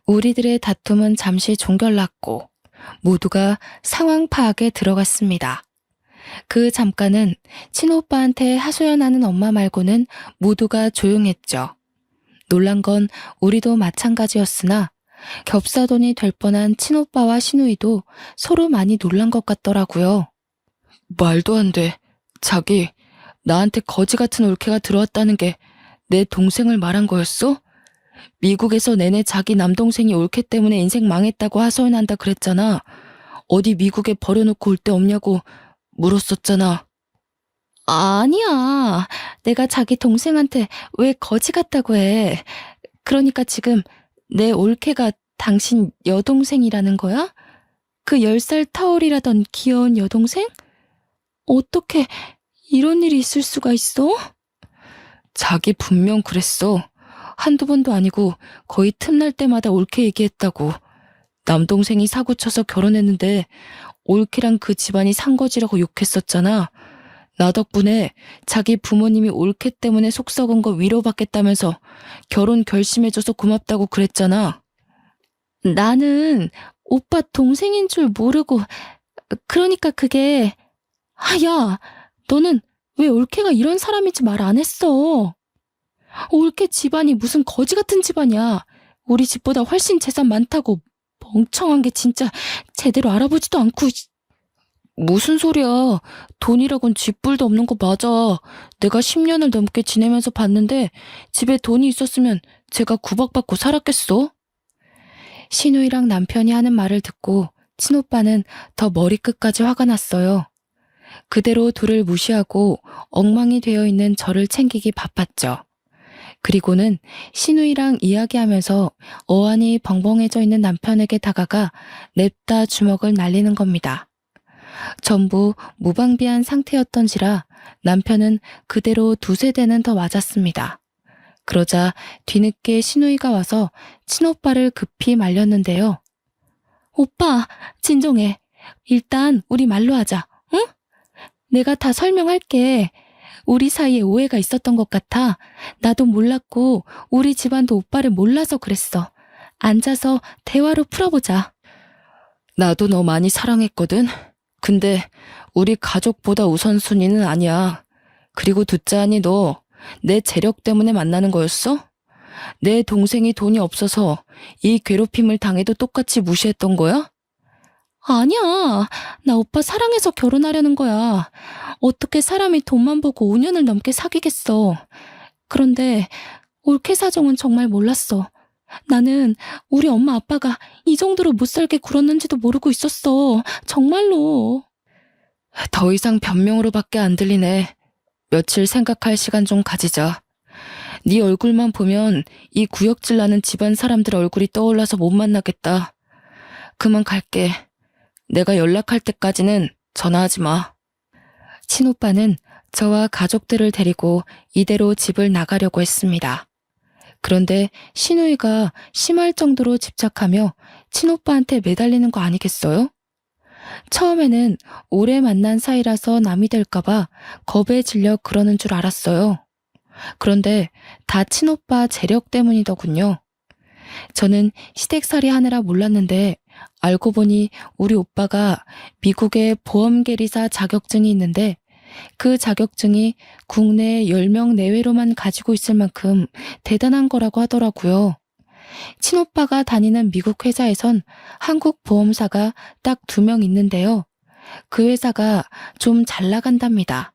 우리들의 다툼은 잠시 종결났고 모두가 상황 파악에 들어갔습니다. 그 잠깐은 친오빠한테 하소연하는 엄마 말고는 모두가 조용했죠. 놀란 건 우리도 마찬가지였으나 겹사돈이 될 뻔한 친오빠와 신우이도 서로 많이 놀란 것 같더라고요. 말도 안 돼. 자기, 나한테 거지 같은 올케가 들어왔다는 게 내 동생을 말한 거였어? 미국에서 내내 자기 남동생이 올케 때문에 인생 망했다고 하소연한다 그랬잖아. 어디 미국에 버려놓고 올 데 없냐고 물었었잖아. 아니야. 내가 자기 동생한테 왜 거지 같다고 해. 그러니까 지금 내 올케가 당신 여동생이라는 거야? 그 10살 타올이라던 귀여운 여동생? 어떻게 이런 일이 있을 수가 있어? 자기 분명 그랬어. 한두 번도 아니고 거의 틈날 때마다 올케 얘기했다고. 남동생이 사고쳐서 결혼했는데 올케랑 그 집안이 산거지라고 욕했었잖아. 나 덕분에 자기 부모님이 올케 때문에 속 썩은 거 위로받겠다면서 결혼 결심해줘서 고맙다고 그랬잖아. 나는 오빠 동생인 줄 모르고, 그러니까 그게, 야, 너는 왜 올케가 이런 사람인지 말 안 했어? 올케 집안이 무슨 거지 같은 집안이야. 우리 집보다 훨씬 재산 많다고. 멍청한 게 진짜 제대로 알아보지도 않고. 무슨 소리야. 돈이라곤 쥐뿔도 없는 거 맞아. 내가 10년을 넘게 지내면서 봤는데 집에 돈이 있었으면 제가 구박받고 살았겠어? 신우이랑 남편이 하는 말을 듣고 친오빠는 더 머리끝까지 화가 났어요. 그대로 둘을 무시하고 엉망이 되어 있는 저를 챙기기 바빴죠. 그리고는 신우이랑 이야기하면서 어안이 벙벙해져 있는 남편에게 다가가 냅다 주먹을 날리는 겁니다. 전부 무방비한 상태였던지라 남편은 그대로 두세 대는 더 맞았습니다. 그러자 뒤늦게 신우이가 와서 친오빠를 급히 말렸는데요. 오빠, 진정해. 일단 우리 말로 하자, 응? 내가 다 설명할게. 우리 사이에 오해가 있었던 것 같아. 나도 몰랐고 우리 집안도 오빠를 몰라서 그랬어. 앉아서 대화로 풀어보자. 나도 너 많이 사랑했거든. 근데 우리 가족보다 우선순위는 아니야. 그리고 듣자하니 너 내 재력 때문에 만나는 거였어? 내 동생이 돈이 없어서 이 괴롭힘을 당해도 똑같이 무시했던 거야? 아니야. 나 오빠 사랑해서 결혼하려는 거야. 어떻게 사람이 돈만 보고 5년을 넘게 사귀겠어. 그런데 올케 사정은 정말 몰랐어. 나는 우리 엄마 아빠가 이 정도로 못 살게 굴었는지도 모르고 있었어. 정말로. 더 이상 변명으로밖에 안 들리네. 며칠 생각할 시간 좀 가지자. 네 얼굴만 보면 이 구역질 나는 집안 사람들 얼굴이 떠올라서 못 만나겠다. 그만 갈게. 내가 연락할 때까지는 전화하지 마. 친오빠는 저와 가족들을 데리고 이대로 집을 나가려고 했습니다. 그런데 신우이가 심할 정도로 집착하며 친오빠한테 매달리는 거 아니겠어요? 처음에는 오래 만난 사이라서 남이 될까봐 겁에 질려 그러는 줄 알았어요. 그런데 다 친오빠 재력 때문이더군요. 저는 시댁살이 하느라 몰랐는데 알고 보니 우리 오빠가 미국에 보험계리사 자격증이 있는데 그 자격증이 국내 10명 내외로만 가지고 있을 만큼 대단한 거라고 하더라고요. 친오빠가 다니는 미국 회사에선 한국 보험사가 딱 2명 있는데요. 그 회사가 좀 잘 나간답니다.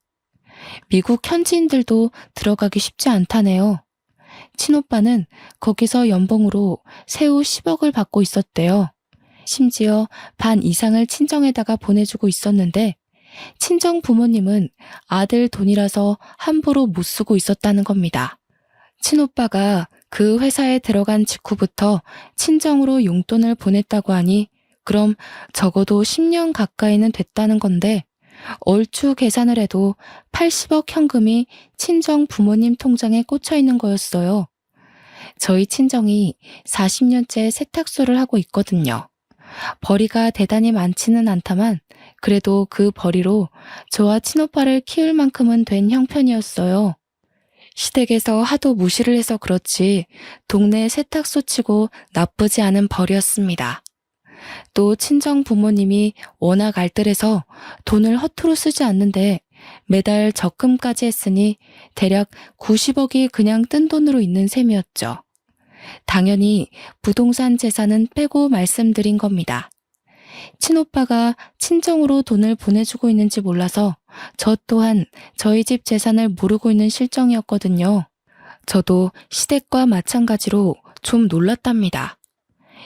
미국 현지인들도 들어가기 쉽지 않다네요. 친오빠는 거기서 연봉으로 세후 10억을 받고 있었대요. 심지어 반 이상을 친정에다가 보내주고 있었는데 친정 부모님은 아들 돈이라서 함부로 못 쓰고 있었다는 겁니다. 친오빠가 그 회사에 들어간 직후부터 친정으로 용돈을 보냈다고 하니 그럼 적어도 10년 가까이는 됐다는 건데 얼추 계산을 해도 80억 현금이 친정 부모님 통장에 꽂혀 있는 거였어요. 저희 친정이 40년째 세탁소를 하고 있거든요. 벌이가 대단히 많지는 않다만 그래도 그 벌이로 저와 친오빠를 키울 만큼은 된 형편이었어요. 시댁에서 하도 무시를 해서 그렇지 동네 세탁소 치고 나쁘지 않은 벌이었습니다. 또 친정 부모님이 워낙 알뜰해서 돈을 허투루 쓰지 않는데 매달 적금까지 했으니 대략 90억이 그냥 뜬 돈으로 있는 셈이었죠. 당연히 부동산 재산은 빼고 말씀드린 겁니다. 친오빠가 친정으로 돈을 보내주고 있는지 몰라서 저 또한 저희 집 재산을 모르고 있는 실정이었거든요. 저도 시댁과 마찬가지로 좀 놀랐답니다.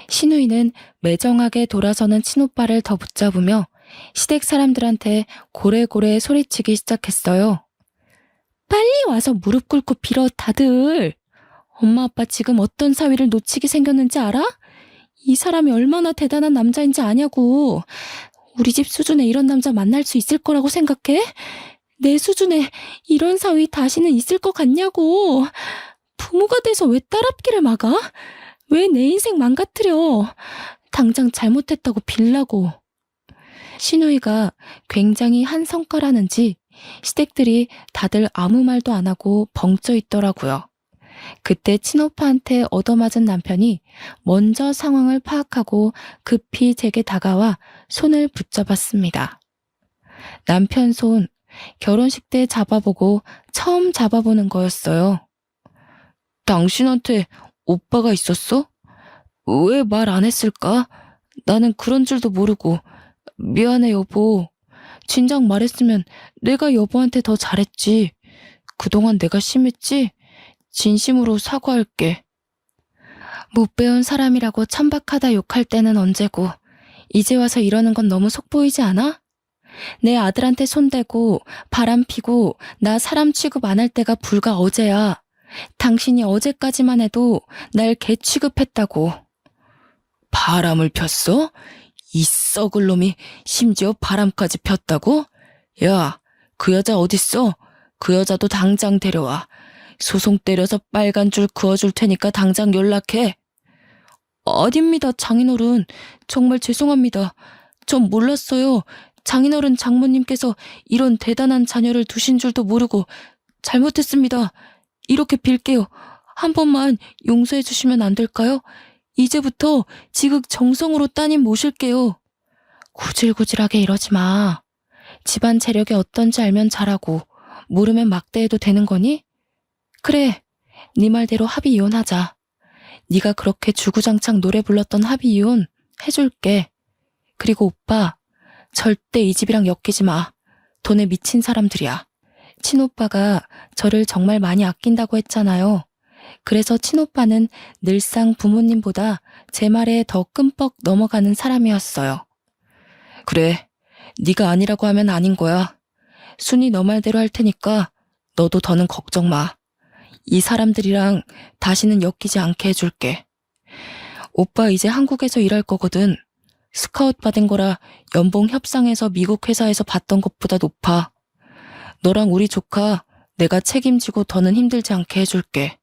시누이는 매정하게 돌아서는 친오빠를 더 붙잡으며 시댁 사람들한테 고래고래 소리치기 시작했어요. 빨리 와서 무릎 꿇고 빌어 다들. 엄마 아빠 지금 어떤 사위를 놓치게 생겼는지 알아? 이 사람이 얼마나 대단한 남자인지 아냐고. 우리 집 수준에 이런 남자 만날 수 있을 거라고 생각해? 내 수준에 이런 사위 다시는 있을 것 같냐고. 부모가 돼서 왜 딸앞길을 막아? 왜 내 인생 망가뜨려? 당장 잘못했다고 빌라고. 시누이가 굉장히 한성가라는지 시댁들이 다들 아무 말도 안 하고 벙쪄 있더라고요. 그때 친오빠한테 얻어맞은 남편이 먼저 상황을 파악하고 급히 제게 다가와 손을 붙잡았습니다. 남편 손, 결혼식 때 잡아보고 처음 잡아보는 거였어요. 당신한테 오빠가 있었어? 왜 말 안 했을까? 나는 그런 줄도 모르고. 미안해 여보. 진작 말했으면 내가 여보한테 더 잘했지. 그동안 내가 심했지? 진심으로 사과할게. 못 배운 사람이라고 천박하다 욕할 때는 언제고 이제 와서 이러는 건 너무 속보이지 않아? 내 아들한테 손대고 바람 피고 나 사람 취급 안 할 때가 불과 어제야. 당신이 어제까지만 해도 날 개 취급했다고. 바람을 폈어? 이 썩을 놈이 심지어 바람까지 폈다고? 야, 그 여자 어딨어? 그 여자도 당장 데려와. 소송 때려서 빨간 줄 그어줄 테니까 당장 연락해. 아닙니다, 장인어른. 정말 죄송합니다. 전 몰랐어요. 장인어른 장모님께서 이런 대단한 자녀를 두신 줄도 모르고 잘못했습니다. 이렇게 빌게요. 한 번만 용서해 주시면 안 될까요? 이제부터 지극정성으로 따님 모실게요. 구질구질하게 이러지 마. 집안 재력이 어떤지 알면 잘하고 모르면 막대해도 되는 거니? 그래, 네 말대로 합의 이혼하자. 네가 그렇게 주구장창 노래 불렀던 합의 이혼 해줄게. 그리고 오빠, 절대 이 집이랑 엮이지 마. 돈에 미친 사람들이야. 친오빠가 저를 정말 많이 아낀다고 했잖아요. 그래서 친오빠는 늘상 부모님보다 제 말에 더 끔뻑 넘어가는 사람이었어요. 그래, 네가 아니라고 하면 아닌 거야. 순이 너 말대로 할 테니까 너도 더는 걱정 마. 이 사람들이랑 다시는 엮이지 않게 해줄게. 오빠 이제 한국에서 일할 거거든. 스카웃 받은 거라 연봉 협상에서 미국 회사에서 받던 것보다 높아. 너랑 우리 조카 내가 책임지고 더는 힘들지 않게 해줄게.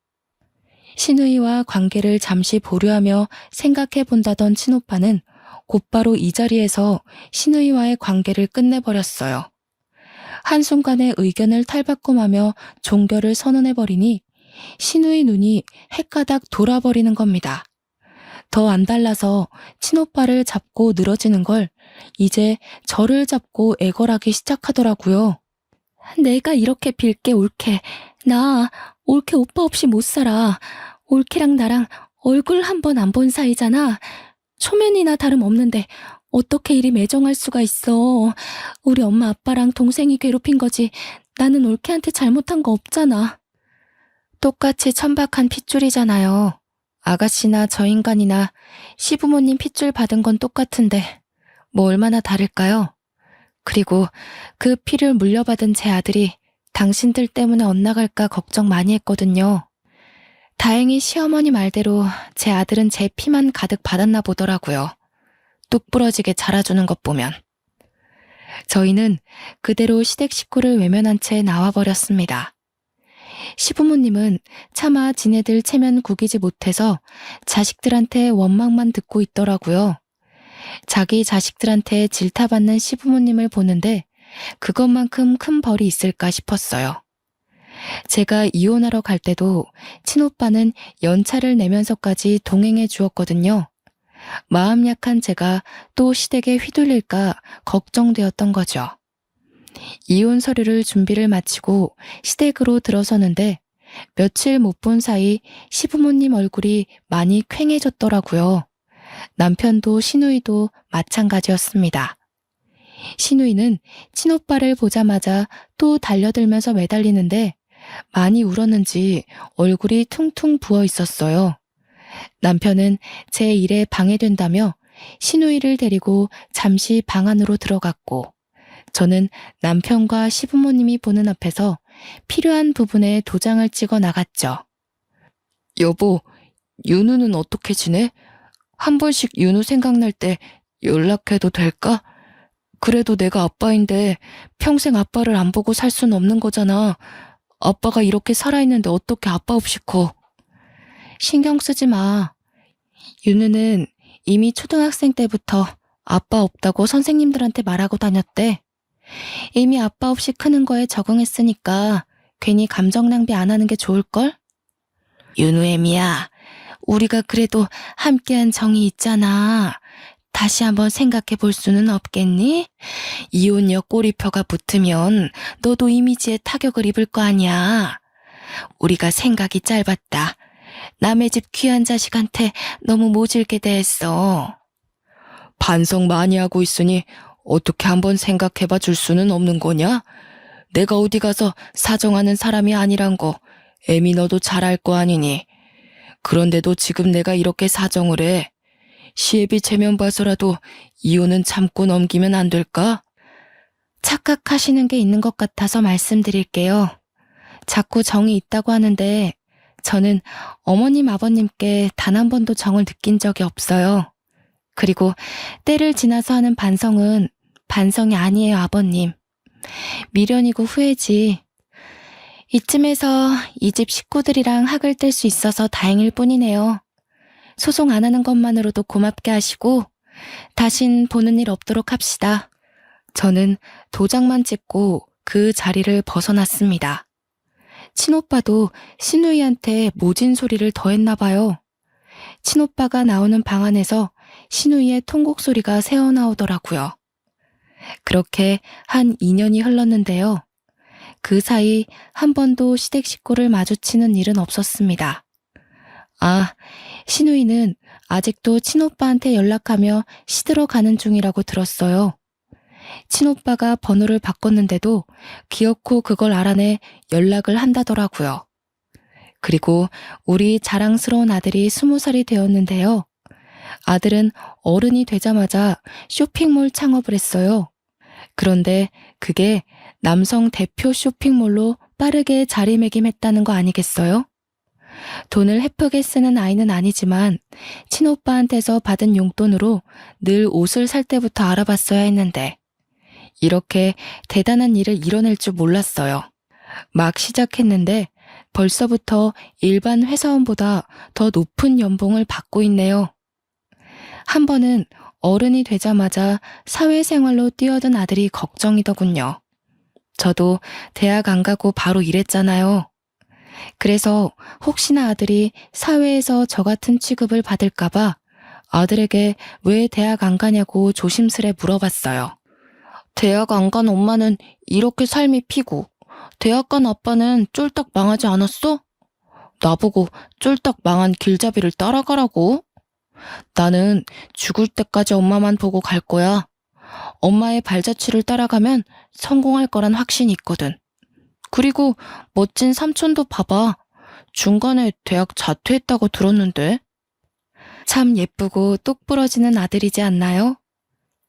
시누이와 관계를 잠시 보류하며 생각해 본다던 친오빠는 곧바로 이 자리에서 시누이와의 관계를 끝내버렸어요. 한순간에 의견을 탈바꿈하며 종결을 선언해버리니 시누이 눈이 헷가닥 돌아버리는 겁니다. 더 안 달라서 친오빠를 잡고 늘어지는 걸 이제 저를 잡고 애걸하기 시작하더라고요. 내가 이렇게 빌게 올케. 나 올케 오빠 없이 못 살아. 올케랑 나랑 얼굴 한 번 안 본 사이잖아. 초면이나 다름없는데 어떻게 이리 매정할 수가 있어. 우리 엄마 아빠랑 동생이 괴롭힌 거지. 나는 올케한테 잘못한 거 없잖아. 똑같이 천박한 핏줄이잖아요. 아가씨나 저 인간이나 시부모님 핏줄 받은 건 똑같은데 뭐 얼마나 다를까요? 그리고 그 피를 물려받은 제 아들이 당신들 때문에 엇나갈까 걱정 많이 했거든요. 다행히 시어머니 말대로 제 아들은 제 피만 가득 받았나 보더라고요. 뚝 부러지게 자라주는 것 보면. 저희는 그대로 시댁 식구를 외면한 채 나와버렸습니다. 시부모님은 차마 지네들 체면 구기지 못해서 자식들한테 원망만 듣고 있더라고요. 자기 자식들한테 질타받는 시부모님을 보는데 그것만큼 큰 벌이 있을까 싶었어요. 제가 이혼하러 갈 때도 친오빠는 연차를 내면서까지 동행해 주었거든요. 마음 약한 제가 또 시댁에 휘둘릴까 걱정되었던 거죠. 이혼 서류를 준비를 마치고 시댁으로 들어서는데 며칠 못 본 사이 시부모님 얼굴이 많이 퀭해졌더라고요. 남편도 시누이도 마찬가지였습니다. 시누이는 친오빠를 보자마자 또 달려들면서 매달리는데 많이 울었는지 얼굴이 퉁퉁 부어 있었어요. 남편은 제 일에 방해된다며 시누이를 데리고 잠시 방 안으로 들어갔고 저는 남편과 시부모님이 보는 앞에서 필요한 부분에 도장을 찍어 나갔죠. 여보, 윤우는 어떻게 지내? 한 번씩 윤우 생각날 때 연락해도 될까? 그래도 내가 아빠인데 평생 아빠를 안 보고 살 순 없는 거잖아. 아빠가 이렇게 살아있는데 어떻게 아빠 없이 커? 신경 쓰지 마. 윤우는 이미 초등학생 때부터 아빠 없다고 선생님들한테 말하고 다녔대. 이미 아빠 없이 크는 거에 적응했으니까 괜히 감정 낭비 안 하는 게 좋을걸? 윤우애미야, 우리가 그래도 함께한 정이 있잖아. 다시 한번 생각해 볼 수는 없겠니? 이혼녀 꼬리표가 붙으면 너도 이미지에 타격을 입을 거 아니야. 우리가 생각이 짧았다. 남의 집 귀한 자식한테 너무 모질게 대했어. 반성 많이 하고 있으니 어떻게 한번 생각해봐 줄 수는 없는 거냐? 내가 어디 가서 사정하는 사람이 아니란 거 애미 너도 잘 알 거 아니니. 그런데도 지금 내가 이렇게 사정을 해. 시애비 체면 봐서라도 이혼은 참고 넘기면 안 될까? 착각하시는 게 있는 것 같아서 말씀드릴게요. 자꾸 정이 있다고 하는데 저는 어머님 아버님께 단 한 번도 정을 느낀 적이 없어요. 그리고 때를 지나서 하는 반성은 반성이 아니에요, 아버님. 미련이고 후회지. 이쯤에서 이 집 식구들이랑 학을 뗄 수 있어서 다행일 뿐이네요. 소송 안 하는 것만으로도 고맙게 하시고 다신 보는 일 없도록 합시다. 저는 도장만 찍고 그 자리를 벗어났습니다. 친오빠도 시누이한테 모진 소리를 더 했나 봐요. 친오빠가 나오는 방 안에서 시누이의 통곡 소리가 새어나오더라고요. 그렇게 한 2년이 흘렀는데요. 그 사이 한 번도 시댁 식구를 마주치는 일은 없었습니다. 아, 시누이는 아직도 친오빠한테 연락하며 시들어 가는 중이라고 들었어요. 친오빠가 번호를 바꿨는데도 기어코 그걸 알아내 연락을 한다더라고요. 그리고 우리 자랑스러운 아들이 20살이 되었는데요. 아들은 어른이 되자마자 쇼핑몰 창업을 했어요. 그런데 그게 남성 대표 쇼핑몰로 빠르게 자리매김했다는 거 아니겠어요? 돈을 헤프게 쓰는 아이는 아니지만 친오빠한테서 받은 용돈으로 늘 옷을 살 때부터 알아봤어야 했는데 이렇게 대단한 일을 이뤄낼 줄 몰랐어요. 막 시작했는데 벌써부터 일반 회사원보다 더 높은 연봉을 받고 있네요. 한 번은 어른이 되자마자 사회생활로 뛰어든 아들이 걱정이더군요. 저도 대학 안 가고 바로 일했잖아요. 그래서 혹시나 아들이 사회에서 저 같은 취급을 받을까봐 아들에게 왜 대학 안 가냐고 조심스레 물어봤어요. 대학 안 간 엄마는 이렇게 삶이 피고 대학 간 아빠는 쫄딱 망하지 않았어? 나보고 쫄딱 망한 길잡이를 따라가라고? 나는 죽을 때까지 엄마만 보고 갈 거야. 엄마의 발자취를 따라가면 성공할 거란 확신이 있거든. 그리고 멋진 삼촌도 봐봐. 중간에 대학 자퇴했다고 들었는데. 참 예쁘고 똑 부러지는 아들이지 않나요?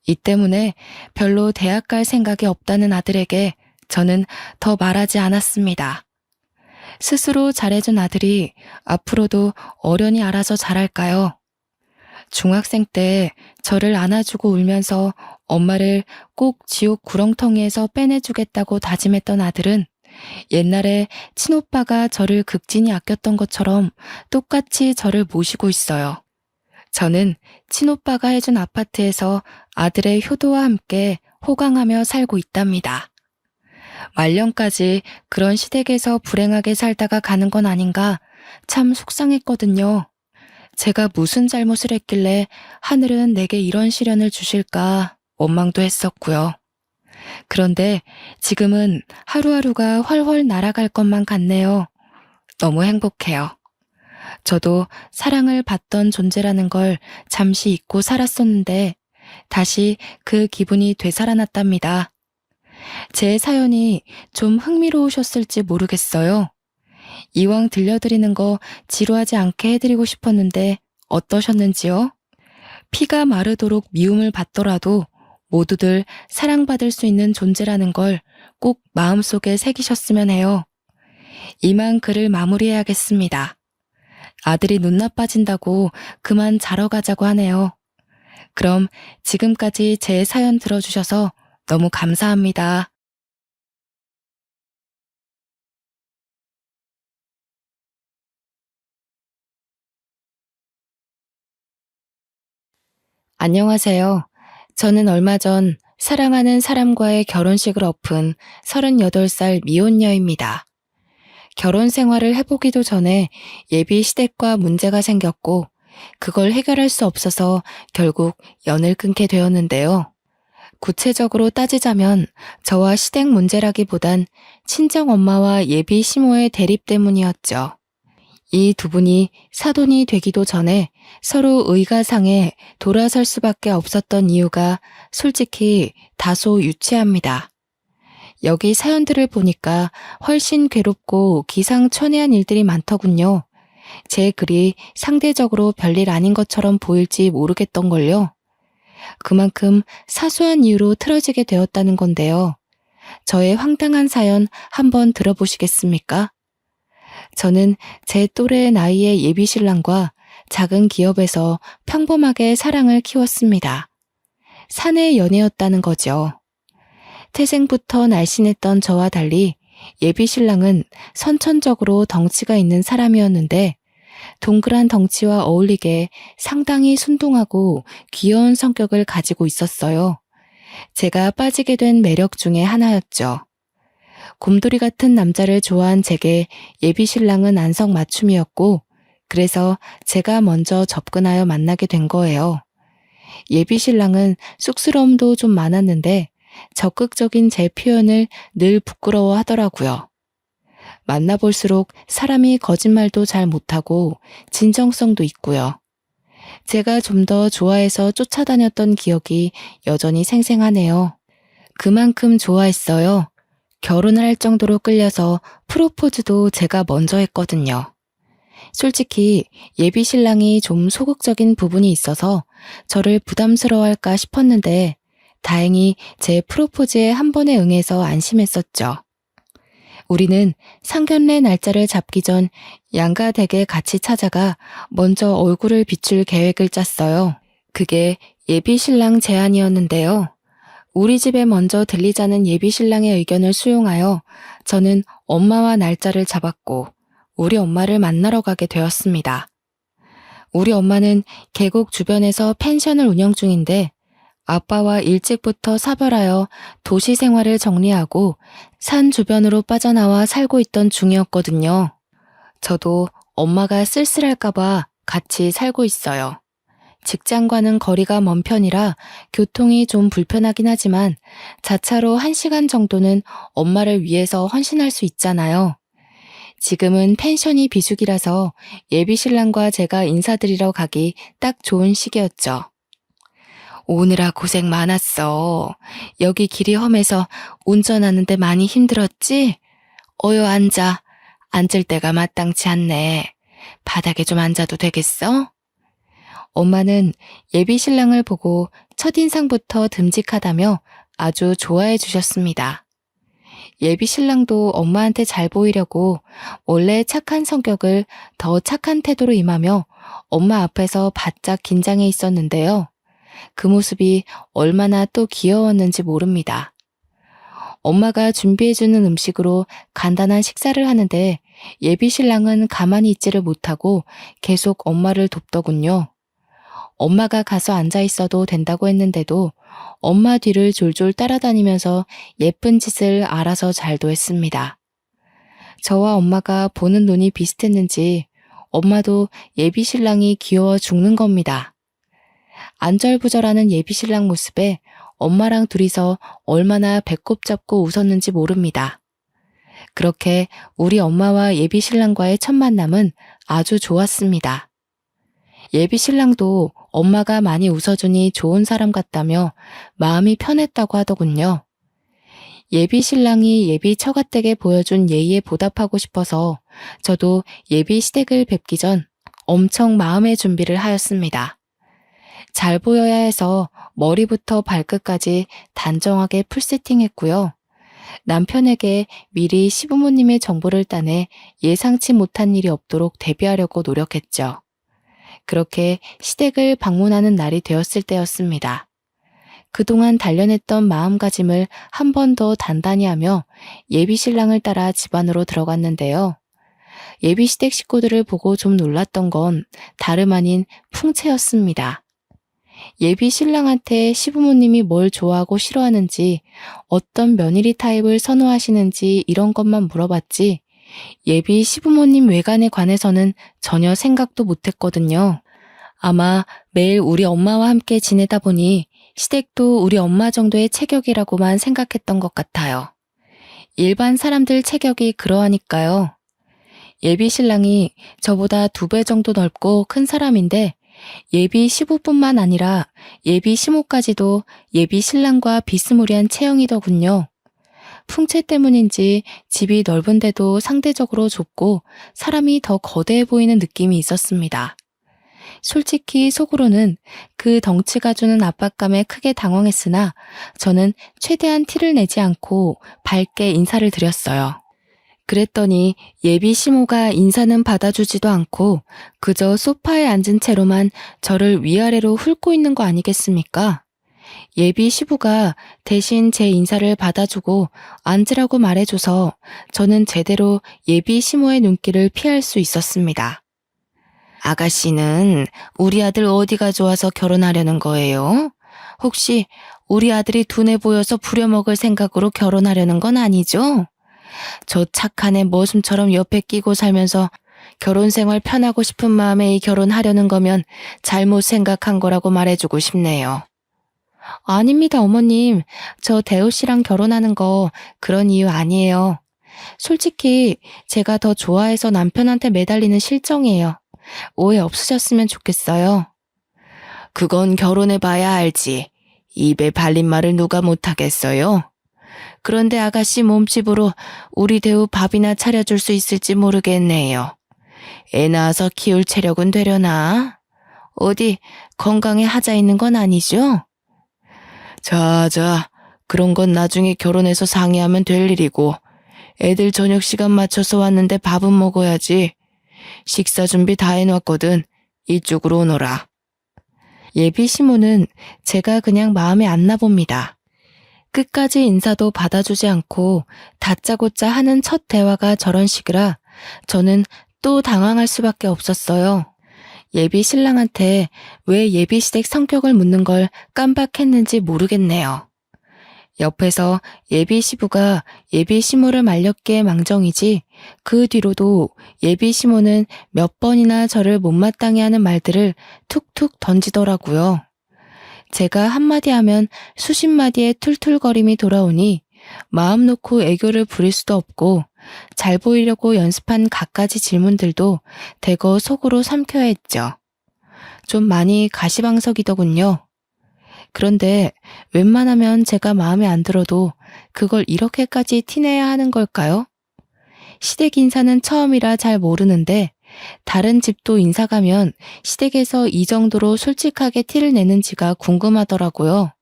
이 때문에 별로 대학 갈 생각이 없다는 아들에게 저는 더 말하지 않았습니다. 스스로 잘해준 아들이 앞으로도 어련히 알아서 잘할까요? 중학생 때 저를 안아주고 울면서 엄마를 꼭 지옥 구렁텅이에서 빼내주겠다고 다짐했던 아들은 옛날에 친오빠가 저를 극진히 아꼈던 것처럼 똑같이 저를 모시고 있어요. 저는 친오빠가 해준 아파트에서 아들의 효도와 함께 호강하며 살고 있답니다. 말년까지 그런 시댁에서 불행하게 살다가 가는 건 아닌가 참 속상했거든요. 제가 무슨 잘못을 했길래 하늘은 내게 이런 시련을 주실까 원망도 했었고요. 그런데 지금은 하루하루가 훨훨 날아갈 것만 같네요. 너무 행복해요. 저도 사랑을 받던 존재라는 걸 잠시 잊고 살았었는데 다시 그 기분이 되살아났답니다. 제 사연이 좀 흥미로우셨을지 모르겠어요. 이왕 들려드리는 거 지루하지 않게 해드리고 싶었는데 어떠셨는지요? 피가 마르도록 미움을 받더라도 모두들 사랑받을 수 있는 존재라는 걸 꼭 마음속에 새기셨으면 해요. 이만 글을 마무리해야겠습니다. 아들이 눈 나빠진다고 그만 자러 가자고 하네요. 그럼 지금까지 제 사연 들어주셔서 너무 감사합니다. 안녕하세요. 저는 얼마 전 사랑하는 사람과의 결혼식을 엎은 38살 미혼녀입니다. 결혼 생활을 해보기도 전에 예비 시댁과 문제가 생겼고 그걸 해결할 수 없어서 결국 연을 끊게 되었는데요. 구체적으로 따지자면 저와 시댁 문제라기보단 친정 엄마와 예비 시모의 대립 때문이었죠. 이 두 분이 사돈이 되기도 전에 서로 의가상에 돌아설 수밖에 없었던 이유가 솔직히 다소 유치합니다. 여기 사연들을 보니까 훨씬 괴롭고 기상천외한 일들이 많더군요. 제 글이 상대적으로 별일 아닌 것처럼 보일지 모르겠던걸요. 그만큼 사소한 이유로 틀어지게 되었다는 건데요. 저의 황당한 사연 한번 들어보시겠습니까? 저는 제 또래의 나이의 예비신랑과 작은 기업에서 평범하게 사랑을 키웠습니다. 사내 연애였다는 거죠. 태생부터 날씬했던 저와 달리 예비신랑은 선천적으로 덩치가 있는 사람이었는데 동그란 덩치와 어울리게 상당히 순둥하고 귀여운 성격을 가지고 있었어요. 제가 빠지게 된 매력 중에 하나였죠. 곰돌이 같은 남자를 좋아한 제게 예비신랑은 안성맞춤이었고 그래서 제가 먼저 접근하여 만나게 된 거예요. 예비신랑은 쑥스러움도 좀 많았는데 적극적인 제 표현을 늘 부끄러워하더라고요. 만나볼수록 사람이 거짓말도 잘 못하고 진정성도 있고요. 제가 좀 더 좋아해서 쫓아다녔던 기억이 여전히 생생하네요. 그만큼 좋아했어요. 결혼을 할 정도로 끌려서 프로포즈도 제가 먼저 했거든요. 솔직히 예비 신랑이 좀 소극적인 부분이 있어서 저를 부담스러워할까 싶었는데 다행히 제 프로포즈에 한 번에 응해서 안심했었죠. 우리는 상견례 날짜를 잡기 전 양가 댁에 같이 찾아가 먼저 얼굴을 비출 계획을 짰어요. 그게 예비 신랑 제안이었는데요. 우리 집에 먼저 들리자는 예비 신랑의 의견을 수용하여 저는 엄마와 날짜를 잡았고 우리 엄마를 만나러 가게 되었습니다. 우리 엄마는 계곡 주변에서 펜션을 운영 중인데 아빠와 일찍부터 사별하여 도시 생활을 정리하고 산 주변으로 빠져나와 살고 있던 중이었거든요. 저도 엄마가 쓸쓸할까봐 같이 살고 있어요. 직장과는 거리가 먼 편이라 교통이 좀 불편하긴 하지만 자차로 1시간 정도는 엄마를 위해서 헌신할 수 있잖아요. 지금은 펜션이 비수기라서 예비 신랑과 제가 인사드리러 가기 딱 좋은 시기였죠. 오느라 고생 많았어. 여기 길이 험해서 운전하는데 많이 힘들었지? 어여 앉아. 앉을 데가 마땅치 않네. 바닥에 좀 앉아도 되겠어? 엄마는 예비 신랑을 보고 첫인상부터 듬직하다며 아주 좋아해 주셨습니다. 예비 신랑도 엄마한테 잘 보이려고 원래 착한 성격을 더 착한 태도로 임하며 엄마 앞에서 바짝 긴장해 있었는데요. 그 모습이 얼마나 또 귀여웠는지 모릅니다. 엄마가 준비해주는 음식으로 간단한 식사를 하는데 예비 신랑은 가만히 있지를 못하고 계속 엄마를 돕더군요. 엄마가 가서 앉아 있어도 된다고 했는데도 엄마 뒤를 졸졸 따라다니면서 예쁜 짓을 알아서 잘도 했습니다. 저와 엄마가 보는 눈이 비슷했는지 엄마도 예비 신랑이 귀여워 죽는 겁니다. 안절부절하는 예비 신랑 모습에 엄마랑 둘이서 얼마나 배꼽 잡고 웃었는지 모릅니다. 그렇게 우리 엄마와 예비 신랑과의 첫 만남은 아주 좋았습니다. 예비 신랑도 엄마가 많이 웃어주니 좋은 사람 같다며 마음이 편했다고 하더군요. 예비 신랑이 예비 처가댁에 보여준 예의에 보답하고 싶어서 저도 예비 시댁을 뵙기 전 엄청 마음의 준비를 하였습니다. 잘 보여야 해서 머리부터 발끝까지 단정하게 풀세팅했고요. 남편에게 미리 시부모님의 정보를 따내 예상치 못한 일이 없도록 대비하려고 노력했죠. 그렇게 시댁을 방문하는 날이 되었을 때였습니다. 그동안 단련했던 마음가짐을 한 번 더 단단히 하며 예비 신랑을 따라 집 안으로 들어갔는데요. 예비 시댁 식구들을 보고 좀 놀랐던 건 다름 아닌 풍채였습니다. 예비 신랑한테 시부모님이 뭘 좋아하고 싫어하는지, 어떤 며느리 타입을 선호하시는지 이런 것만 물어봤지 예비 시부모님 외관에 관해서는 전혀 생각도 못했거든요. 아마 매일 우리 엄마와 함께 지내다 보니 시댁도 우리 엄마 정도의 체격이라고만 생각했던 것 같아요. 일반 사람들 체격이 그러하니까요. 예비 신랑이 저보다 2배 정도 넓고 큰 사람인데 예비 시부뿐만 아니라 예비 시모까지도 예비 신랑과 비스무리한 체형이더군요. 풍채 때문인지 집이 넓은데도 상대적으로 좁고 사람이 더 거대해 보이는 느낌이 있었습니다. 솔직히 속으로는 그 덩치가 주는 압박감에 크게 당황했으나 저는 최대한 티를 내지 않고 밝게 인사를 드렸어요. 그랬더니 예비 시모가 인사는 받아주지도 않고 그저 소파에 앉은 채로만 저를 위아래로 훑고 있는 거 아니겠습니까? 예비 시부가 대신 제 인사를 받아주고 앉으라고 말해줘서 저는 제대로 예비 시모의 눈길을 피할 수 있었습니다. 아가씨는 우리 아들 어디가 좋아서 결혼하려는 거예요? 혹시 우리 아들이 둔해 보여서 부려먹을 생각으로 결혼하려는 건 아니죠? 저 착한 애 머슴처럼 옆에 끼고 살면서 결혼 생활 편하고 싶은 마음에 이 결혼하려는 거면 잘못 생각한 거라고 말해주고 싶네요. 아닙니다, 어머님. 저 대우 씨랑 결혼하는 거 그런 이유 아니에요. 솔직히 제가 더 좋아해서 남편한테 매달리는 실정이에요. 오해 없으셨으면 좋겠어요. 그건 결혼해봐야 알지. 입에 발린 말을 누가 못하겠어요? 그런데 아가씨 몸집으로 우리 대우 밥이나 차려줄 수 있을지 모르겠네요. 애 낳아서 키울 체력은 되려나? 어디 건강에 하자 있는 건 아니죠? 자, 그런 건 나중에 결혼해서 상의하면 될 일이고 애들 저녁 시간 맞춰서 왔는데 밥은 먹어야지. 식사 준비 다 해놨거든. 이쪽으로 오너라. 예비 시모는 제가 그냥 마음에 안 나봅니다. 끝까지 인사도 받아주지 않고 다짜고짜 하는 첫 대화가 저런 식이라 저는 또 당황할 수밖에 없었어요. 예비 신랑한테 왜 예비 시댁 성격을 묻는 걸 깜빡했는지 모르겠네요. 옆에서 예비 시부가 예비 시모를 말렸기에 망정이지 그 뒤로도 예비 시모는 몇 번이나 저를 못마땅해 하는 말들을 툭툭 던지더라고요. 제가 한마디 하면 수십 마디의 툴툴거림이 돌아오니 마음 놓고 애교를 부릴 수도 없고 잘 보이려고 연습한 갖가지 질문들도 대거 속으로 삼켜야 했죠. 좀 많이 가시방석이더군요. 그런데 웬만하면 제가 마음에 안 들어도 그걸 이렇게까지 티내야 하는 걸까요? 시댁 인사는 처음이라 잘 모르는데 다른 집도 인사 가면 시댁에서 이 정도로 솔직하게 티를 내는지가 궁금하더라고요.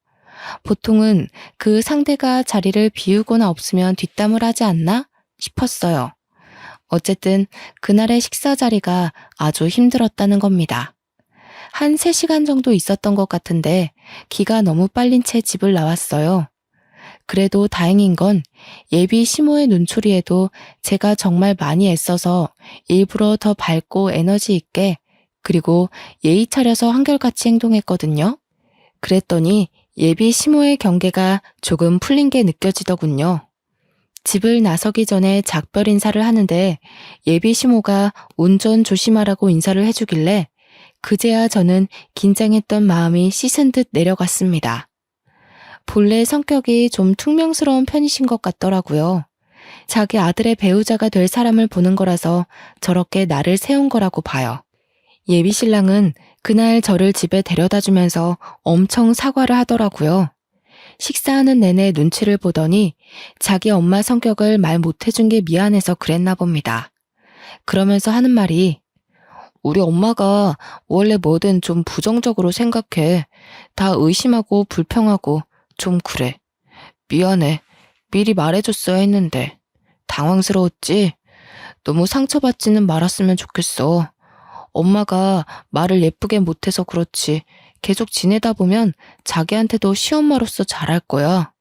보통은 그 상대가 자리를 비우거나 없으면 뒷담을 하지 않나 싶었어요. 어쨌든 그날의 식사 자리가 아주 힘들었다는 겁니다. 한 3시간 정도 있었던 것 같은데 기가 너무 빨린 채 집을 나왔어요. 그래도 다행인 건 예비 시모의 눈초리에도 제가 정말 많이 애써서 일부러 더 밝고 에너지 있게 그리고 예의 차려서 한결같이 행동했거든요. 그랬더니 예비 시모의 경계가 조금 풀린 게 느껴지더군요. 집을 나서기 전에 작별 인사를 하는데 예비 시모가 운전 조심하라고 인사를 해주길래 그제야 저는 긴장했던 마음이 씻은 듯 내려갔습니다. 본래 성격이 좀 퉁명스러운 편이신 것 같더라고요. 자기 아들의 배우자가 될 사람을 보는 거라서 저렇게 나를 세운 거라고 봐요. 예비 신랑은 그날 저를 집에 데려다 주면서 엄청 사과를 하더라고요. 식사하는 내내 눈치를 보더니 자기 엄마 성격을 말 못해준 게 미안해서 그랬나 봅니다. 그러면서 하는 말이 우리 엄마가 원래 뭐든 좀 부정적으로 생각해. 다 의심하고 불평하고 좀 그래. 미안해. 미리 말해줬어야 했는데. 당황스러웠지? 너무 상처받지는 말았으면 좋겠어. 엄마가 말을 예쁘게 못해서 그렇지. 계속 지내다 보면 자기한테도 시엄마로서 잘할 거야.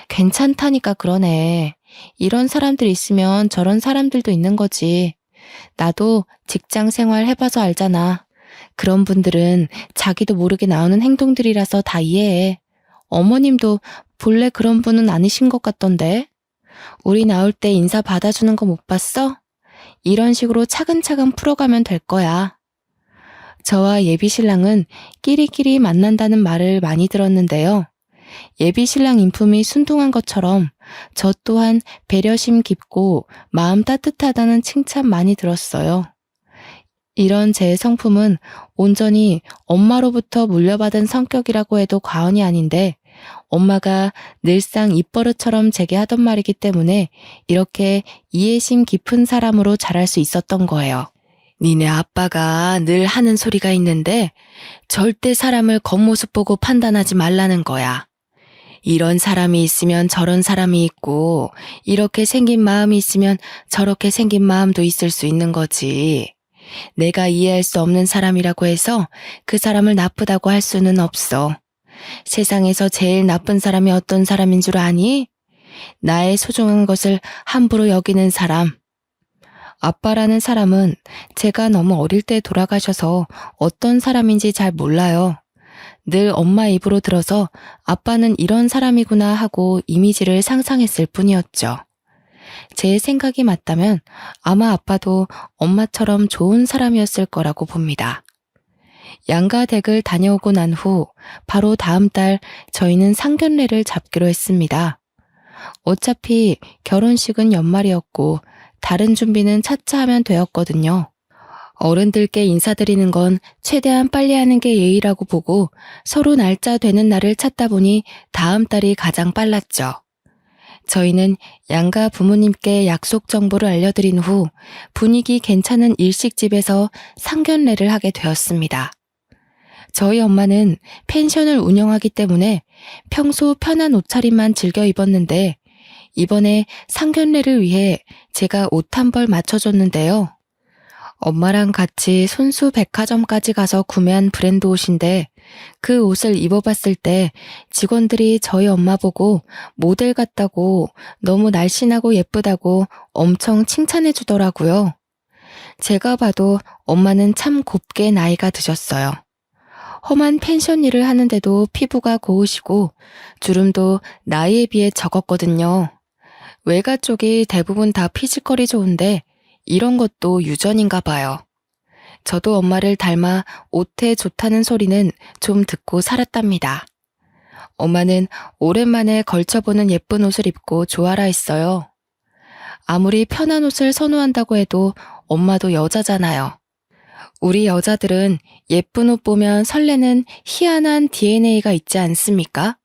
괜찮다니까 그러네. 이런 사람들 있으면 저런 사람들도 있는 거지. 나도 직장 생활 해봐서 알잖아. 그런 분들은 자기도 모르게 나오는 행동들이라서 다 이해해. 어머님도 본래 그런 분은 아니신 것 같던데. 우리 나올 때 인사 받아주는 거 못 봤어? 이런 식으로 차근차근 풀어가면 될 거야. 저와 예비 신랑은 끼리끼리 만난다는 말을 많이 들었는데요. 예비 신랑 인품이 순둥한 것처럼 저 또한 배려심 깊고 마음 따뜻하다는 칭찬 많이 들었어요. 이런 제 성품은 온전히 엄마로부터 물려받은 성격이라고 해도 과언이 아닌데 엄마가 늘상 입버릇처럼 제게 하던 말이기 때문에 이렇게 이해심 깊은 사람으로 자랄 수 있었던 거예요. 니네 아빠가 늘 하는 소리가 있는데 절대 사람을 겉모습 보고 판단하지 말라는 거야. 이런 사람이 있으면 저런 사람이 있고 이렇게 생긴 마음이 있으면 저렇게 생긴 마음도 있을 수 있는 거지. 내가 이해할 수 없는 사람이라고 해서 그 사람을 나쁘다고 할 수는 없어. 세상에서 제일 나쁜 사람이 어떤 사람인 줄 아니? 나의 소중한 것을 함부로 여기는 사람. 아빠라는 사람은 제가 너무 어릴 때 돌아가셔서 어떤 사람인지 잘 몰라요. 늘 엄마 입으로 들어서 아빠는 이런 사람이구나 하고 이미지를 상상했을 뿐이었죠. 제 생각이 맞다면 아마 아빠도 엄마처럼 좋은 사람이었을 거라고 봅니다. 양가 댁을 다녀오고 난 후 바로 다음 달 저희는 상견례를 잡기로 했습니다. 어차피 결혼식은 연말이었고 다른 준비는 차차 하면 되었거든요. 어른들께 인사드리는 건 최대한 빨리 하는 게 예의라고 보고 서로 날짜 되는 날을 찾다 보니 다음 달이 가장 빨랐죠. 저희는 양가 부모님께 약속 정보를 알려드린 후 분위기 괜찮은 일식집에서 상견례를 하게 되었습니다. 저희 엄마는 펜션을 운영하기 때문에 평소 편한 옷차림만 즐겨 입었는데 이번에 상견례를 위해 제가 옷 한 벌 맞춰줬는데요. 엄마랑 같이 손수 백화점까지 가서 구매한 브랜드 옷인데 그 옷을 입어봤을 때 직원들이 저희 엄마 보고 모델 같다고 너무 날씬하고 예쁘다고 엄청 칭찬해 주더라고요. 제가 봐도 엄마는 참 곱게 나이가 드셨어요. 험한 펜션 일을 하는데도 피부가 고우시고 주름도 나이에 비해 적었거든요. 외가 쪽이 대부분 다 피지컬이 좋은데 이런 것도 유전인가 봐요. 저도 엄마를 닮아 옷에 좋다는 소리는 좀 듣고 살았답니다. 엄마는 오랜만에 걸쳐보는 예쁜 옷을 입고 좋아라 했어요. 아무리 편한 옷을 선호한다고 해도 엄마도 여자잖아요. 우리 여자들은 예쁜 옷 보면 설레는 희한한 DNA가 있지 않습니까?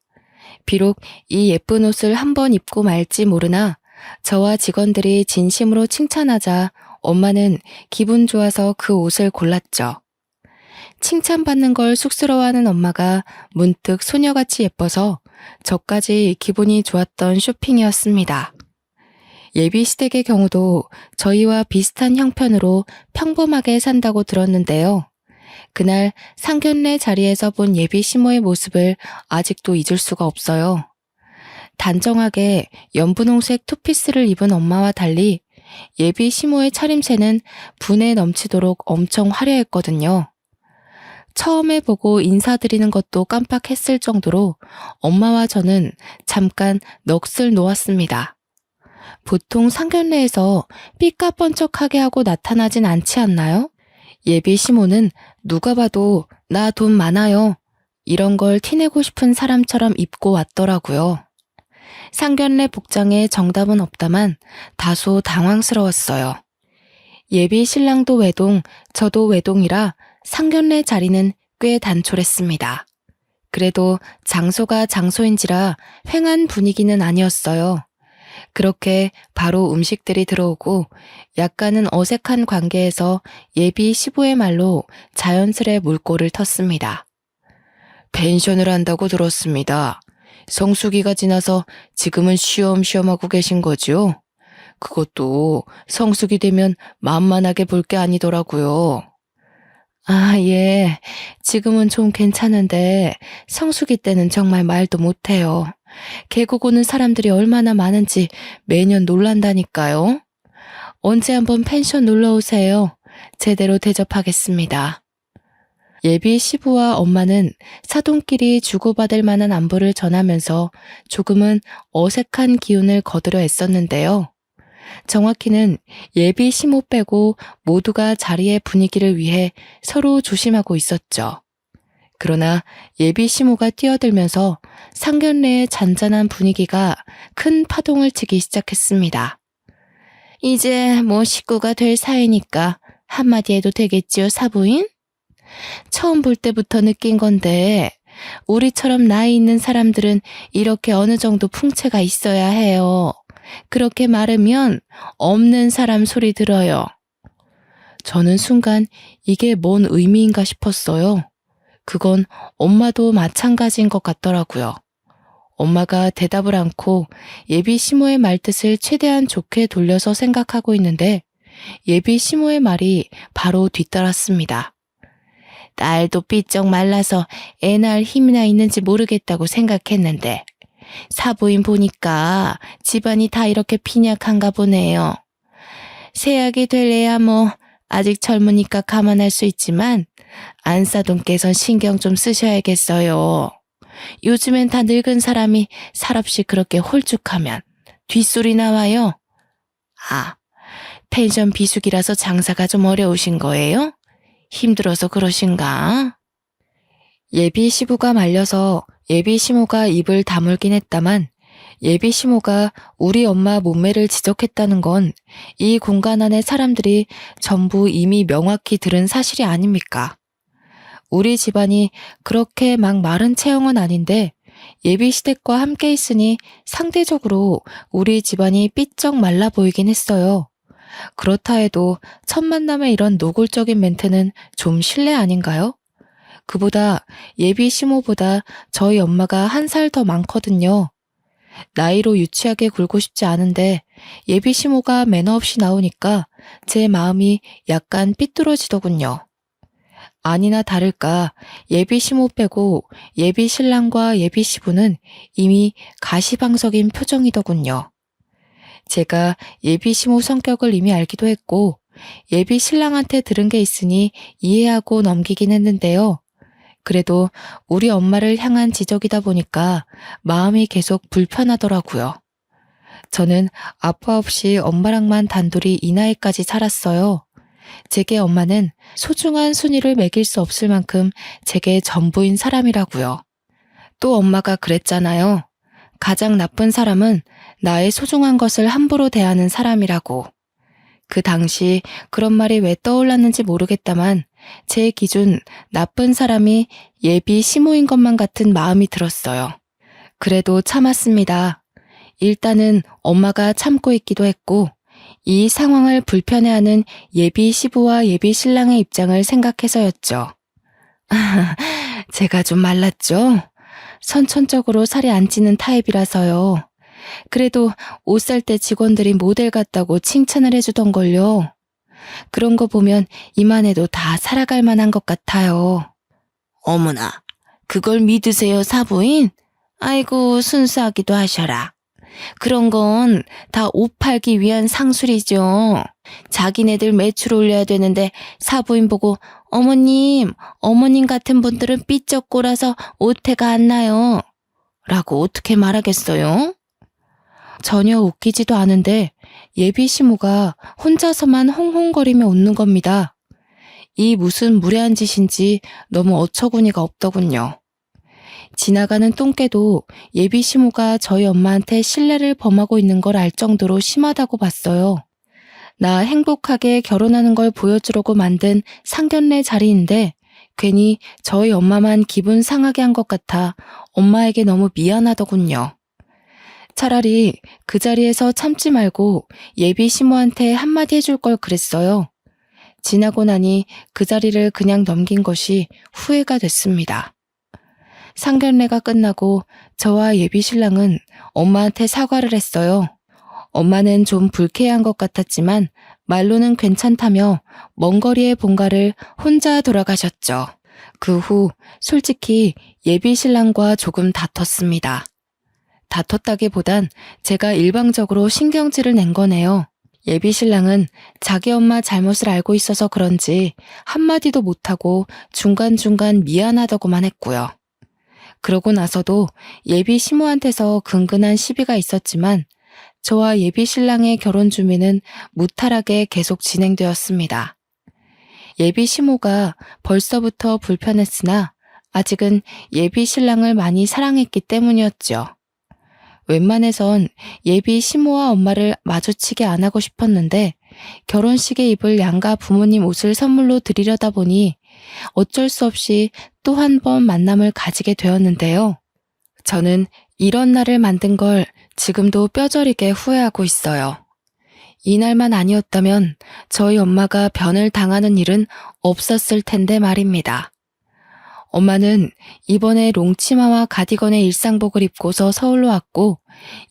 비록 이 예쁜 옷을 한번 입고 말지 모르나 저와 직원들이 진심으로 칭찬하자 엄마는 기분 좋아서 그 옷을 골랐죠. 칭찬받는 걸 쑥스러워하는 엄마가 문득 소녀같이 예뻐서 저까지 기분이 좋았던 쇼핑이었습니다. 예비 시댁의 경우도 저희와 비슷한 형편으로 평범하게 산다고 들었는데요. 그날 상견례 자리에서 본 예비 시모의 모습을 아직도 잊을 수가 없어요. 단정하게 연분홍색 투피스를 입은 엄마와 달리 예비 시모의 차림새는 분에 넘치도록 엄청 화려했거든요. 처음에 보고 인사드리는 것도 깜빡했을 정도로 엄마와 저는 잠깐 넋을 놓았습니다. 보통 상견례에서 삐까뻔쩍하게 하고 나타나진 않지 않나요? 예비 시모는 누가 봐도 나 돈 많아요. 이런 걸 티내고 싶은 사람처럼 입고 왔더라고요. 상견례 복장에 정답은 없다만 다소 당황스러웠어요. 예비 신랑도 외동, 저도 외동이라 상견례 자리는 꽤 단촐했습니다. 그래도 장소가 장소인지라 휑한 분위기는 아니었어요. 그렇게 바로 음식들이 들어오고 약간은 어색한 관계에서 예비 시부의 말로 자연스레 물꼬를 텄습니다. 펜션을 한다고 들었습니다. 성수기가 지나서 지금은 쉬엄쉬엄 하고 계신 거죠? 그것도 성수기 되면 만만하게 볼 게 아니더라고요. 아, 예. 지금은 좀 괜찮은데 성수기 때는 정말 말도 못해요. 계곡 오는 사람들이 얼마나 많은지 매년 놀란다니까요. 언제 한번 펜션 놀러 오세요. 제대로 대접하겠습니다. 예비 시부와 엄마는 사돈끼리 주고받을 만한 안부를 전하면서 조금은 어색한 기운을 거두려 애썼는데요. 정확히는 예비 시모 빼고 모두가 자리의 분위기를 위해 서로 조심하고 있었죠. 그러나 예비 시모가 뛰어들면서 상견례의 잔잔한 분위기가 큰 파동을 치기 시작했습니다. 이제 뭐 식구가 될 사이니까 한마디 해도 되겠지요, 사부인? 처음 볼 때부터 느낀 건데 우리처럼 나이 있는 사람들은 이렇게 어느 정도 풍채가 있어야 해요. 그렇게 말하면 없는 사람 소리 들어요. 저는 순간 이게 뭔 의미인가 싶었어요. 그건 엄마도 마찬가지인 것 같더라고요. 엄마가 대답을 않고 예비 시모의 말뜻을 최대한 좋게 돌려서 생각하고 있는데 예비 시모의 말이 바로 뒤따랐습니다. 딸도 삐쩍 말라서 애 낳을 힘이나 있는지 모르겠다고 생각했는데 사부인 보니까 집안이 다 이렇게 빈약한가 보네요. 세약이 될래야 뭐 아직 젊으니까 감안할 수 있지만 안사돈께선 신경 좀 쓰셔야겠어요. 요즘엔 다 늙은 사람이 살없이 그렇게 홀쭉하면 뒷소리 나와요. 아, 펜션 비수기라서 장사가 좀 어려우신 거예요? 힘들어서 그러신가? 예비 시부가 말려서 예비 시모가 입을 다물긴 했다만 예비 시모가 우리 엄마 몸매를 지적했다는 건 이 공간 안의 사람들이 전부 이미 명확히 들은 사실이 아닙니까? 우리 집안이 그렇게 막 마른 체형은 아닌데 예비 시댁과 함께 있으니 상대적으로 우리 집안이 삐쩍 말라 보이긴 했어요. 그렇다 해도 첫 만남에 이런 노골적인 멘트는 좀 실례 아닌가요? 그보다 예비 시모보다 저희 엄마가 한 살 더 많거든요. 나이로 유치하게 굴고 싶지 않은데 예비 시모가 매너 없이 나오니까 제 마음이 약간 삐뚤어지더군요. 아니나 다를까 예비 시모 빼고 예비 신랑과 예비 시부는 이미 가시방석인 표정이더군요. 제가 예비 시모 성격을 이미 알기도 했고 예비 신랑한테 들은 게 있으니 이해하고 넘기긴 했는데요. 그래도 우리 엄마를 향한 지적이다 보니까 마음이 계속 불편하더라고요. 저는 아빠 없이 엄마랑만 단둘이 이 나이까지 살았어요. 제게 엄마는 소중한 순위를 매길 수 없을 만큼 제게 전부인 사람이라고요. 또 엄마가 그랬잖아요. 가장 나쁜 사람은 나의 소중한 것을 함부로 대하는 사람이라고. 그 당시 그런 말이 왜 떠올랐는지 모르겠다만 제 기준 나쁜 사람이 예비 시모인 것만 같은 마음이 들었어요. 그래도 참았습니다. 일단은 엄마가 참고 있기도 했고 이 상황을 불편해하는 예비 시부와 예비 신랑의 입장을 생각해서였죠. 제가 좀 말랐죠? 선천적으로 살이 안 찌는 타입이라서요. 그래도 옷 살 때 직원들이 모델 같다고 칭찬을 해주던걸요. 그런 거 보면 이만해도 다 살아갈 만한 것 같아요. 어머나, 그걸 믿으세요, 사부인? 아이고, 순수하기도 하셔라. 그런 건 다 옷 팔기 위한 상술이죠. 자기네들 매출 올려야 되는데 사부인 보고 어머님 같은 분들은 삐쩍 꼴아서 옷태가 안 나요. 라고 어떻게 말하겠어요? 전혀 웃기지도 않은데 예비 시모가 혼자서만 홍홍거리며 웃는 겁니다. 이 무슨 무례한 짓인지 너무 어처구니가 없더군요. 지나가는 똥개도 예비 시모가 저희 엄마한테 신뢰를 범하고 있는 걸 알 정도로 심하다고 봤어요. 나 행복하게 결혼하는 걸 보여주려고 만든 상견례 자리인데 괜히 저희 엄마만 기분 상하게 한 것 같아 엄마에게 너무 미안하더군요. 차라리 그 자리에서 참지 말고 예비 시모한테 한마디 해줄 걸 그랬어요. 지나고 나니 그 자리를 그냥 넘긴 것이 후회가 됐습니다. 상견례가 끝나고 저와 예비 신랑은 엄마한테 사과를 했어요. 엄마는 좀 불쾌한 것 같았지만 말로는 괜찮다며 먼 거리의 본가를 혼자 돌아가셨죠. 그 후 솔직히 예비 신랑과 조금 다퉜습니다. 다퉜다기보단 제가 일방적으로 신경질을 낸 거네요. 예비 신랑은 자기 엄마 잘못을 알고 있어서 그런지 한마디도 못하고 중간중간 미안하다고만 했고요. 그러고 나서도 예비 시모한테서 근근한 시비가 있었지만 저와 예비 신랑의 결혼 준비는 무탈하게 계속 진행되었습니다. 예비 시모가 벌써부터 불편했으나 아직은 예비 신랑을 많이 사랑했기 때문이었죠. 웬만해선 예비 시모와 엄마를 마주치게 안 하고 싶었는데 결혼식에 입을 양가 부모님 옷을 선물로 드리려다 보니 어쩔 수 없이 또 한 번 만남을 가지게 되었는데요. 저는 이런 날을 만든 걸 지금도 뼈저리게 후회하고 있어요. 이날만 아니었다면 저희 엄마가 변을 당하는 일은 없었을 텐데 말입니다. 엄마는 이번에 롱치마와 가디건의 일상복을 입고서 서울로 왔고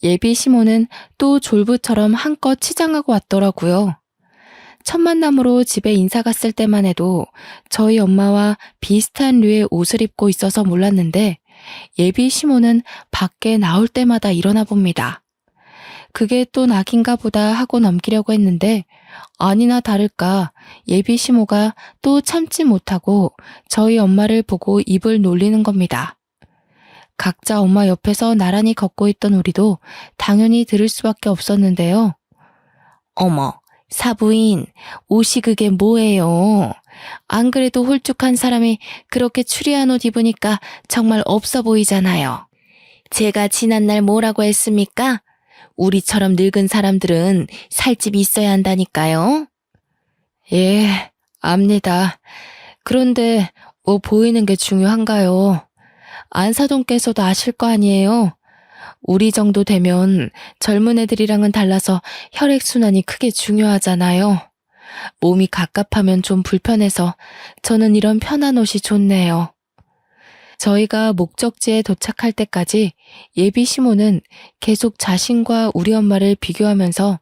예비 시모는 또 졸부처럼 한껏 치장하고 왔더라고요. 첫 만남으로 집에 인사 갔을 때만 해도 저희 엄마와 비슷한 류의 옷을 입고 있어서 몰랐는데 예비 시모는 밖에 나올 때마다 일어나 봅니다. 그게 또 낙인가 보다 하고 넘기려고 했는데 아니나 다를까 예비 시모가 또 참지 못하고 저희 엄마를 보고 입을 놀리는 겁니다. 각자 엄마 옆에서 나란히 걷고 있던 우리도 당연히 들을 수밖에 없었는데요. 어머, 사부인, 옷이 그게 뭐예요? 안 그래도 홀쭉한 사람이 그렇게 추리한 옷 입으니까 정말 없어 보이잖아요. 제가 지난날 뭐라고 했습니까? 우리처럼 늙은 사람들은 살집이 있어야 한다니까요. 예, 압니다. 그런데 뭐 보이는 게 중요한가요? 안사돈께서도 아실 거 아니에요? 우리 정도 되면 젊은 애들이랑은 달라서 혈액순환이 크게 중요하잖아요. 몸이 갑갑하면 좀 불편해서 저는 이런 편한 옷이 좋네요. 저희가 목적지에 도착할 때까지 예비 시모는 계속 자신과 우리 엄마를 비교하면서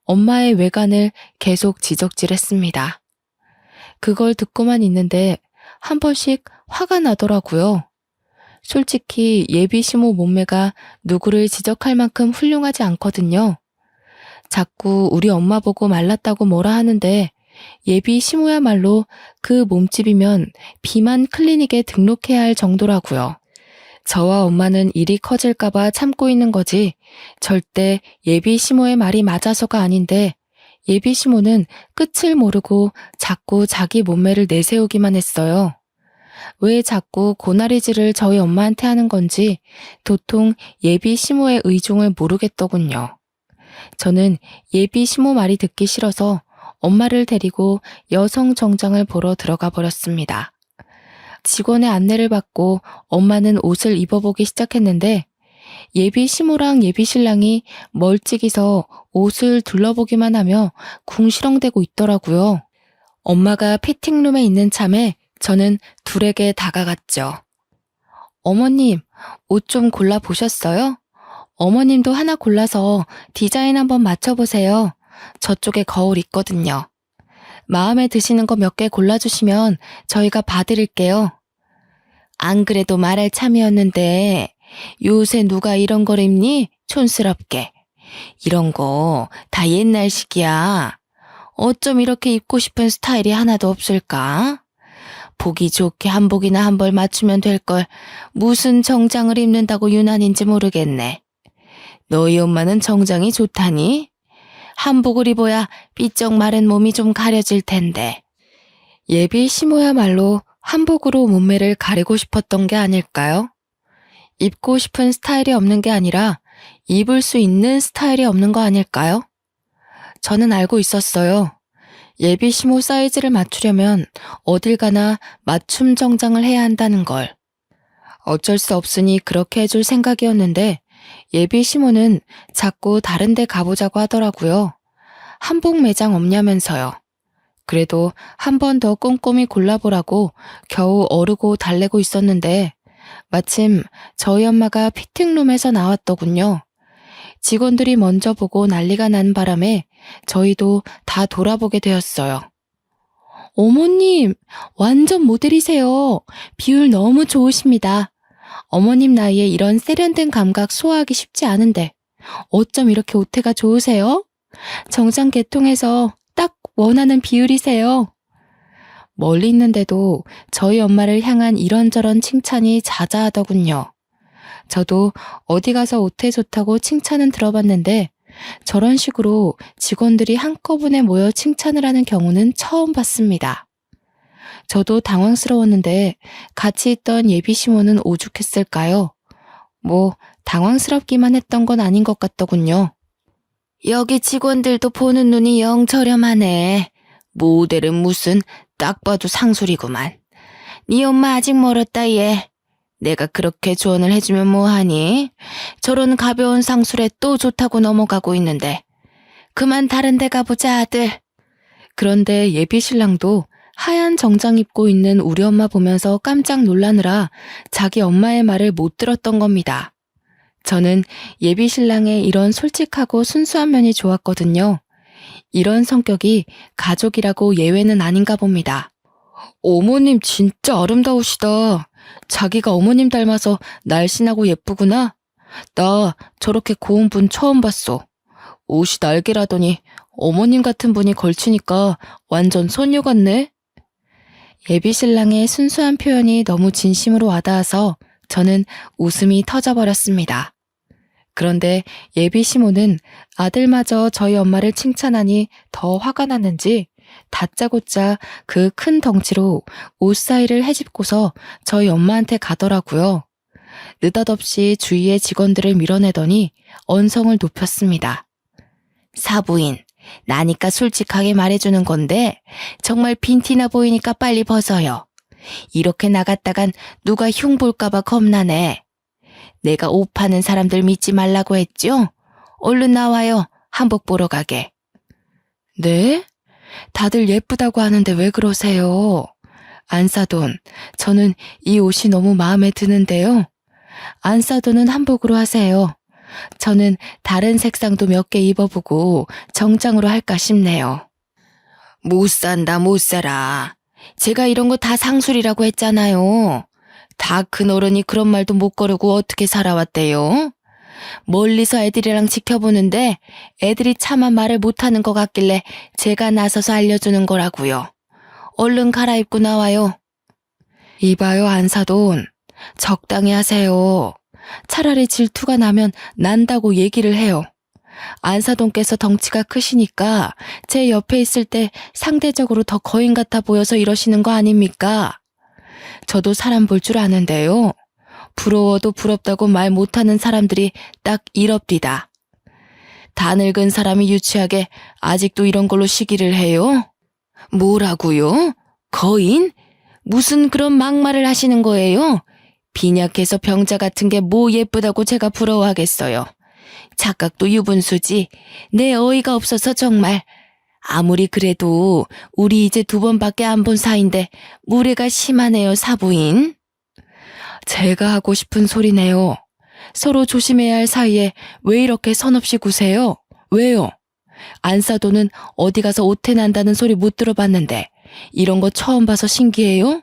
엄마의 외관을 계속 지적질했습니다. 그걸 듣고만 있는데 한 번씩 화가 나더라고요. 솔직히 예비 시모 몸매가 누구를 지적할 만큼 훌륭하지 않거든요. 자꾸 우리 엄마 보고 말랐다고 뭐라 하는데 예비 시모야말로 그 몸집이면 비만 클리닉에 등록해야 할 정도라고요. 저와 엄마는 일이 커질까봐 참고 있는 거지 절대 예비 시모의 말이 맞아서가 아닌데 예비 시모는 끝을 모르고 자꾸 자기 몸매를 내세우기만 했어요. 왜 자꾸 고나리질을 저희 엄마한테 하는 건지 도통 예비 시모의 의중을 모르겠더군요. 저는 예비 시모 말이 듣기 싫어서 엄마를 데리고 여성 정장을 보러 들어가 버렸습니다. 직원의 안내를 받고 엄마는 옷을 입어보기 시작했는데 예비 시모랑 예비 신랑이 멀찍이서 옷을 둘러보기만 하며 궁시렁대고 있더라고요. 엄마가 피팅룸에 있는 참에 저는 둘에게 다가갔죠. 어머님, 옷 좀 골라보셨어요? 어머님도 하나 골라서 디자인 한번 맞춰보세요. 저쪽에 거울 있거든요. 마음에 드시는 거 몇 개 골라주시면 저희가 봐드릴게요. 안 그래도 말할 참이었는데 요새 누가 이런 걸 입니? 촌스럽게. 이런 거 다 옛날식이야. 어쩜 이렇게 입고 싶은 스타일이 하나도 없을까? 보기 좋게 한복이나 한 벌 맞추면 될 걸 무슨 정장을 입는다고 유난인지 모르겠네. 너희 엄마는 정장이 좋다니? 한복을 입어야 삐쩍 마른 몸이 좀 가려질 텐데. 예비 시모야말로 한복으로 몸매를 가리고 싶었던 게 아닐까요? 입고 싶은 스타일이 없는 게 아니라 입을 수 있는 스타일이 없는 거 아닐까요? 저는 알고 있었어요. 예비 시모 사이즈를 맞추려면 어딜 가나 맞춤 정장을 해야 한다는 걸. 어쩔 수 없으니 그렇게 해줄 생각이었는데 예비 시모는 자꾸 다른 데 가보자고 하더라고요. 한복 매장 없냐면서요. 그래도 한 번 더 꼼꼼히 골라보라고 겨우 어르고 달래고 있었는데 마침 저희 엄마가 피팅룸에서 나왔더군요. 직원들이 먼저 보고 난리가 난 바람에 저희도 다 돌아보게 되었어요. 어머님, 완전 모델이세요. 비율 너무 좋으십니다. 어머님 나이에 이런 세련된 감각 소화하기 쉽지 않은데 어쩜 이렇게 오태가 좋으세요? 정장 계통에서 딱 원하는 비율이세요. 멀리 있는데도 저희 엄마를 향한 이런저런 칭찬이 자자하더군요. 저도 어디 가서 오태 좋다고 칭찬은 들어봤는데 저런 식으로 직원들이 한꺼번에 모여 칭찬을 하는 경우는 처음 봤습니다. 저도 당황스러웠는데 같이 있던 예비 시모는 오죽했을까요? 뭐 당황스럽기만 했던 건 아닌 것 같더군요. 여기 직원들도 보는 눈이 영 저렴하네. 모델은 무슨 딱 봐도 상술이구만. 네 엄마 아직 멀었다 얘. 내가 그렇게 조언을 해주면 뭐하니? 저런 가벼운 상술에 또 좋다고 넘어가고 있는데. 그만 다른 데 가보자 아들. 그런데 예비 신랑도 하얀 정장 입고 있는 우리 엄마 보면서 깜짝 놀라느라 자기 엄마의 말을 못 들었던 겁니다. 저는 예비 신랑의 이런 솔직하고 순수한 면이 좋았거든요. 이런 성격이 가족이라고 예외는 아닌가 봅니다. 어머님 진짜 아름다우시다. 자기가 어머님 닮아서 날씬하고 예쁘구나. 나 저렇게 고운 분 처음 봤어. 옷이 날개라더니 어머님 같은 분이 걸치니까 완전 소녀 같네. 예비 신랑의 순수한 표현이 너무 진심으로 와닿아서 저는 웃음이 터져버렸습니다. 그런데 예비 시모는 아들마저 저희 엄마를 칭찬하니 더 화가 났는지 다짜고짜 그 큰 덩치로 옷 사이를 헤집고서 저희 엄마한테 가더라고요. 느닷없이 주위의 직원들을 밀어내더니 언성을 높였습니다. 사부인, 나니까 솔직하게 말해주는 건데 정말 빈티나 보이니까 빨리 벗어요. 이렇게 나갔다간 누가 흉 볼까봐 겁나네. 내가 옷 파는 사람들 믿지 말라고 했죠? 얼른 나와요. 한복 보러 가게. 네? 다들 예쁘다고 하는데 왜 그러세요? 안사돈, 저는 이 옷이 너무 마음에 드는데요. 안사돈은 한복으로 하세요. 저는 다른 색상도 몇 개 입어보고 정장으로 할까 싶네요. 못 산다 못 살아. 제가 이런 거 다 상술이라고 했잖아요. 다 큰 어른이 그런 말도 못 거르고 어떻게 살아왔대요? 멀리서 애들이랑 지켜보는데 애들이 차마 말을 못하는 것 같길래 제가 나서서 알려주는 거라고요. 얼른 갈아입고 나와요. 이봐요 안사돈. 적당히 하세요. 차라리 질투가 나면 난다고 얘기를 해요. 안사돈께서 덩치가 크시니까 제 옆에 있을 때 상대적으로 더 거인 같아 보여서 이러시는 거 아닙니까? 저도 사람 볼 줄 아는데요. 부러워도 부럽다고 말 못하는 사람들이 딱 이럽디다. 다 늙은 사람이 유치하게 아직도 이런 걸로 시기를 해요? 뭐라고요? 거인? 무슨 그런 막말을 하시는 거예요? 빈약해서 병자 같은 게 뭐 예쁘다고 제가 부러워하겠어요. 착각도 유분수지. 내 어이가 없어서 정말. 아무리 그래도 우리 이제 2번밖에 안 본 사이인데 무례가 심하네요, 사부인. 제가 하고 싶은 소리네요. 서로 조심해야 할 사이에 왜 이렇게 선없이 구세요? 왜요? 안사도는 어디 가서 오태 난다는 소리 못 들어봤는데 이런 거 처음 봐서 신기해요?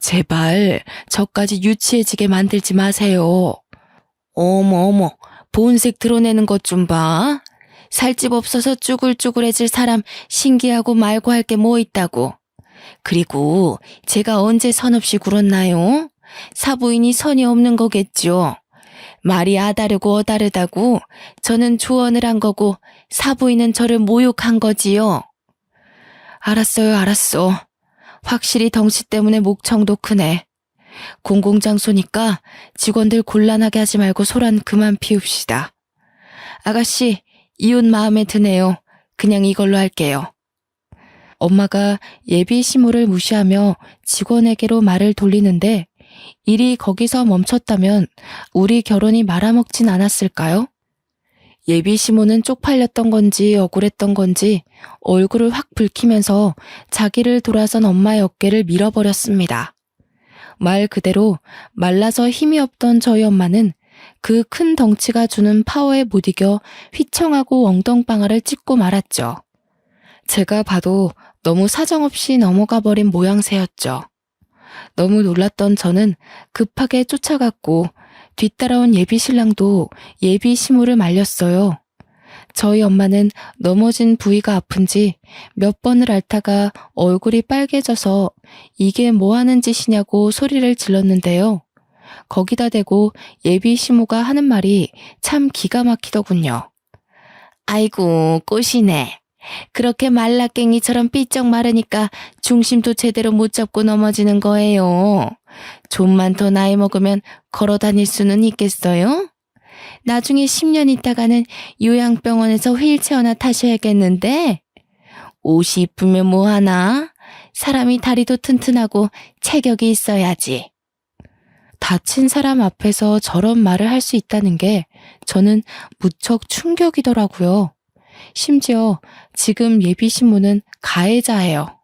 제발 저까지 유치해지게 만들지 마세요. 어머, 본색 드러내는 것 좀 봐. 살집 없어서 쭈글쭈글해질 사람 신기하고 말고 할 게 뭐 있다고. 그리고 제가 언제 선없이 굴었나요? 사부인이 선이 없는 거겠죠. 말이 아다르고 어다르다고 저는 조언을 한 거고 사부인은 저를 모욕한 거지요. 알았어. 확실히 덩치 때문에 목청도 크네. 공공장소니까 직원들 곤란하게 하지 말고 소란 그만 피웁시다. 아가씨, 이웃 마음에 드네요. 그냥 이걸로 할게요. 엄마가 예비 시모를 무시하며 직원에게로 말을 돌리는데 일이 거기서 멈췄다면 우리 결혼이 말아먹진 않았을까요? 예비 시모는 쪽팔렸던 건지 억울했던 건지 얼굴을 확 붉히면서 자기를 돌아선 엄마의 어깨를 밀어버렸습니다. 말 그대로 말라서 힘이 없던 저희 엄마는 그 큰 덩치가 주는 파워에 못 이겨 휘청하고 엉덩방아를 찢고 말았죠. 제가 봐도 너무 사정없이 넘어가 버린 모양새였죠. 너무 놀랐던 저는 급하게 쫓아갔고 뒤따라온 예비 신랑도 예비 시모를 말렸어요. 저희 엄마는 넘어진 부위가 아픈지 몇 번을 앓다가 얼굴이 빨개져서 이게 뭐 하는 짓이냐고 소리를 질렀는데요. 거기다 대고 예비 시모가 하는 말이 참 기가 막히더군요. 아이고 꽃이네. 그렇게 말라깽이처럼 삐쩍 마르니까 중심도 제대로 못 잡고 넘어지는 거예요. 좀만 더 나이 먹으면 걸어 다닐 수는 있겠어요? 나중에 10년 있다가는 요양병원에서 휠체어나 타셔야겠는데? 옷이 이쁘면 뭐하나? 사람이 다리도 튼튼하고 체격이 있어야지. 다친 사람 앞에서 저런 말을 할 수 있다는 게 저는 무척 충격이더라고요. 심지어 지금 예비 신부는 가해자예요.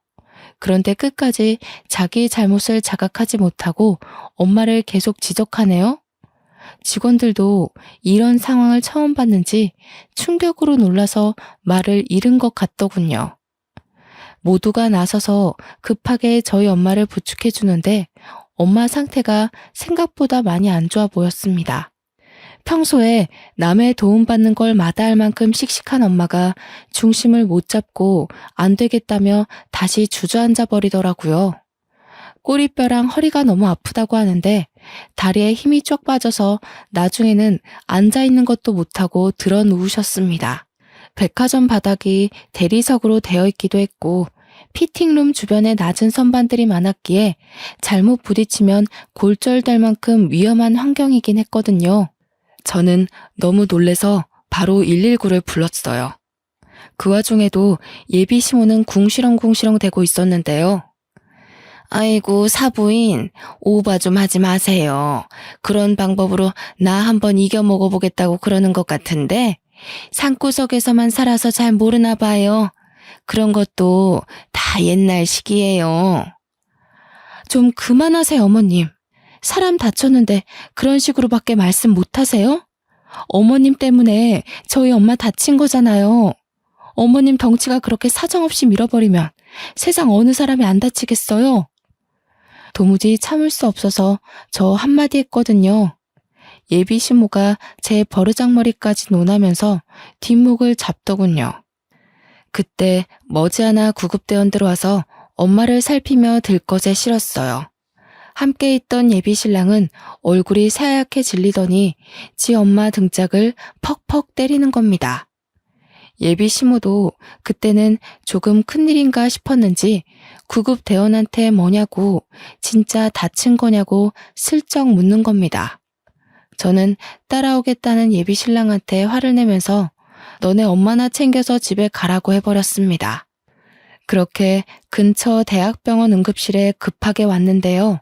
그런데 끝까지 자기 잘못을 자각하지 못하고 엄마를 계속 지적하네요. 직원들도 이런 상황을 처음 봤는지 충격으로 놀라서 말을 잃은 것 같더군요. 모두가 나서서 급하게 저희 엄마를 부축해 주는데 엄마 상태가 생각보다 많이 안 좋아 보였습니다. 평소에 남의 도움받는 걸 마다할 만큼 씩씩한 엄마가 중심을 못 잡고 안 되겠다며 다시 주저앉아 버리더라고요. 꼬리뼈랑 허리가 너무 아프다고 하는데 다리에 힘이 쫙 빠져서 나중에는 앉아있는 것도 못하고 들어 누우셨습니다. 백화점 바닥이 대리석으로 되어 있기도 했고 피팅룸 주변에 낮은 선반들이 많았기에 잘못 부딪히면 골절될 만큼 위험한 환경이긴 했거든요. 저는 너무 놀래서 바로 119를 불렀어요. 그 와중에도 예비 시모는 궁시렁궁시렁 대고 있었는데요. 아이고 사부인, 오바 좀 하지 마세요. 그런 방법으로 나 한번 이겨 먹어보겠다고 그러는 것 같은데 산구석에서만 살아서 잘 모르나 봐요. 그런 것도 다 옛날 식이에요. 좀 그만하세요, 어머님. 사람 다쳤는데 그런 식으로밖에 말씀 못하세요? 어머님 때문에 저희 엄마 다친 거잖아요. 어머님 덩치가 그렇게 사정없이 밀어버리면 세상 어느 사람이 안 다치겠어요? 도무지 참을 수 없어서 저 한마디 했거든요. 예비 시모가 제 버르장머리까지 논하면서 뒷목을 잡더군요. 그때 머지않아 구급대원 들어와서 엄마를 살피며 들것에 실었어요. 함께 있던 예비 신랑은 얼굴이 새하얗게 질리더니 지 엄마 등짝을 퍽퍽 때리는 겁니다. 예비 시모도 그때는 조금 큰일인가 싶었는지 구급대원한테 뭐냐고 진짜 다친 거냐고 슬쩍 묻는 겁니다. 저는 따라오겠다는 예비 신랑한테 화를 내면서 너네 엄마나 챙겨서 집에 가라고 해버렸습니다. 그렇게 근처 대학병원 응급실에 급하게 왔는데요.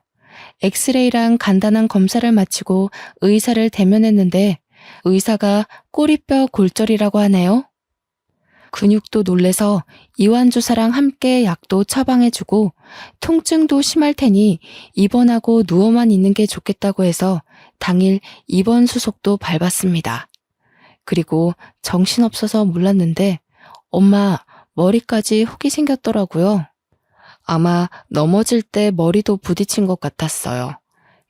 엑스레이랑 간단한 검사를 마치고 의사를 대면했는데 의사가 꼬리뼈 골절이라고 하네요. 근육도 놀래서 이완주사랑 함께 약도 처방해주고 통증도 심할 테니 입원하고 누워만 있는 게 좋겠다고 해서 당일 입원 수속도 밟았습니다. 그리고 정신없어서 몰랐는데 엄마 머리까지 혹이 생겼더라고요. 아마 넘어질 때 머리도 부딪힌 것 같았어요.